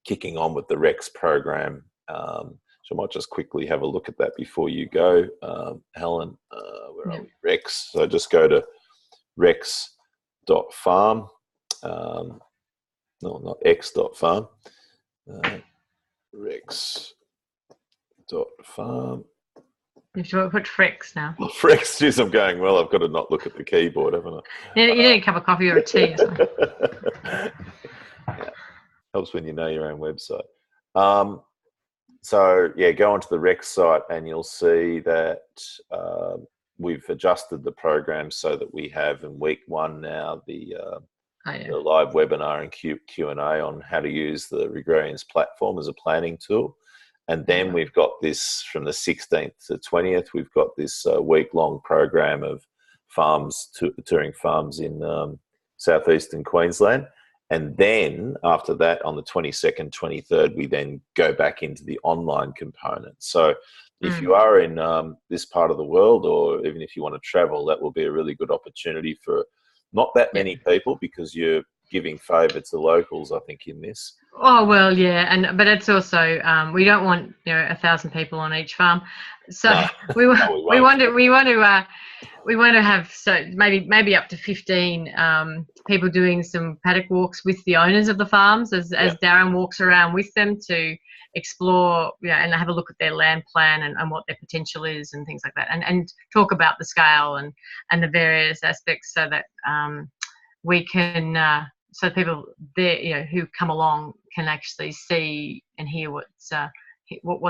kicking on with the Rex program. So I might just quickly have a look at that before you go, Helen. Where are we? Rex. So just go to rex.farm. No, not x.farm. Rex.farm. You should put Frex now. Well, Frex, geez, I'm going, well, I've got to not look at the keyboard, haven't I? You need a cup of coffee or a tea or something. Helps when you know your own website. So, yeah, go onto the Rex site and you'll see that we've adjusted the program so that we have in week 1 now the live webinar and Q&A on how to use the Regrarians platform as a planning tool. And then we've got this from the 16th to 20th, we've got this week-long program of touring farms in southeastern Queensland. And then after that, on the 22nd, 23rd, we then go back into the online component. So if you are in this part of the world, or even if you want to travel, that will be a really good opportunity for not that many people, because you're giving favour to locals, I think, in this. Oh well, yeah, but it's also we don't want 1,000 people on each farm, so No, we no, wa- we won't. we want to have maybe up to 15 people doing some paddock walks with the owners of the farms as Darren walks around with them to explore, and have a look at their land plan and what their potential is and things like that, and talk about the scale and the various aspects so that we can. So people there, who come along can actually see and hear what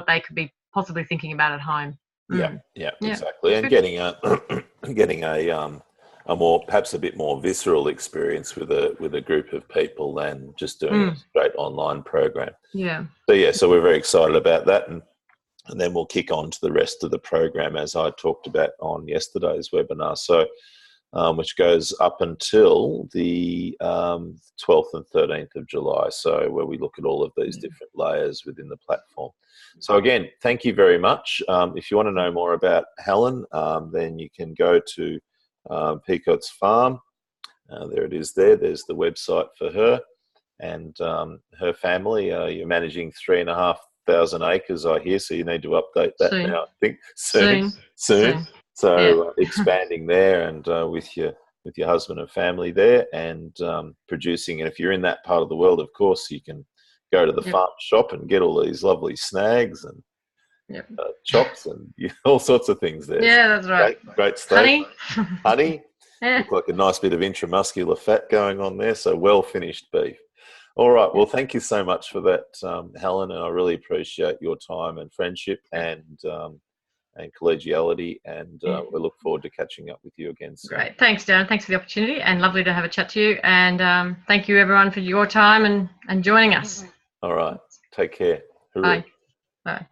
they could be possibly thinking about at home. Yeah, exactly. And good. getting a more, perhaps a bit more visceral experience with a group of people than just doing a straight online program. Yeah. So we're very excited about that, and then we'll kick on to the rest of the program as I talked about on yesterday's webinar. So. Which goes up until the 12th and 13th of July. So where we look at all of these different layers within the platform. So again, thank you very much. If you want to know more about Helen, then you can go to Picots Farm. There it is there. There's the website for her and her family. You're managing 3,500 acres, I hear, so you need to update that soon. now. I think soon. So expanding there and with your husband and family there and producing. And if you're in that part of the world, of course, you can go to the farm shop and get all these lovely snags and chops and all sorts of things there. Yeah, that's right. Great steak. Honey. Yeah. Look like a nice bit of intramuscular fat going on there. So well finished beef. All right. Well, thank you so much for that, Helen. And I really appreciate your time and friendship and collegiality, and we look forward to catching up with you again soon. Great. Thanks, Darren. Thanks for the opportunity, and lovely to have a chat to you. And thank you, everyone, for your time and joining us. All right. Take care. Bye. Bye.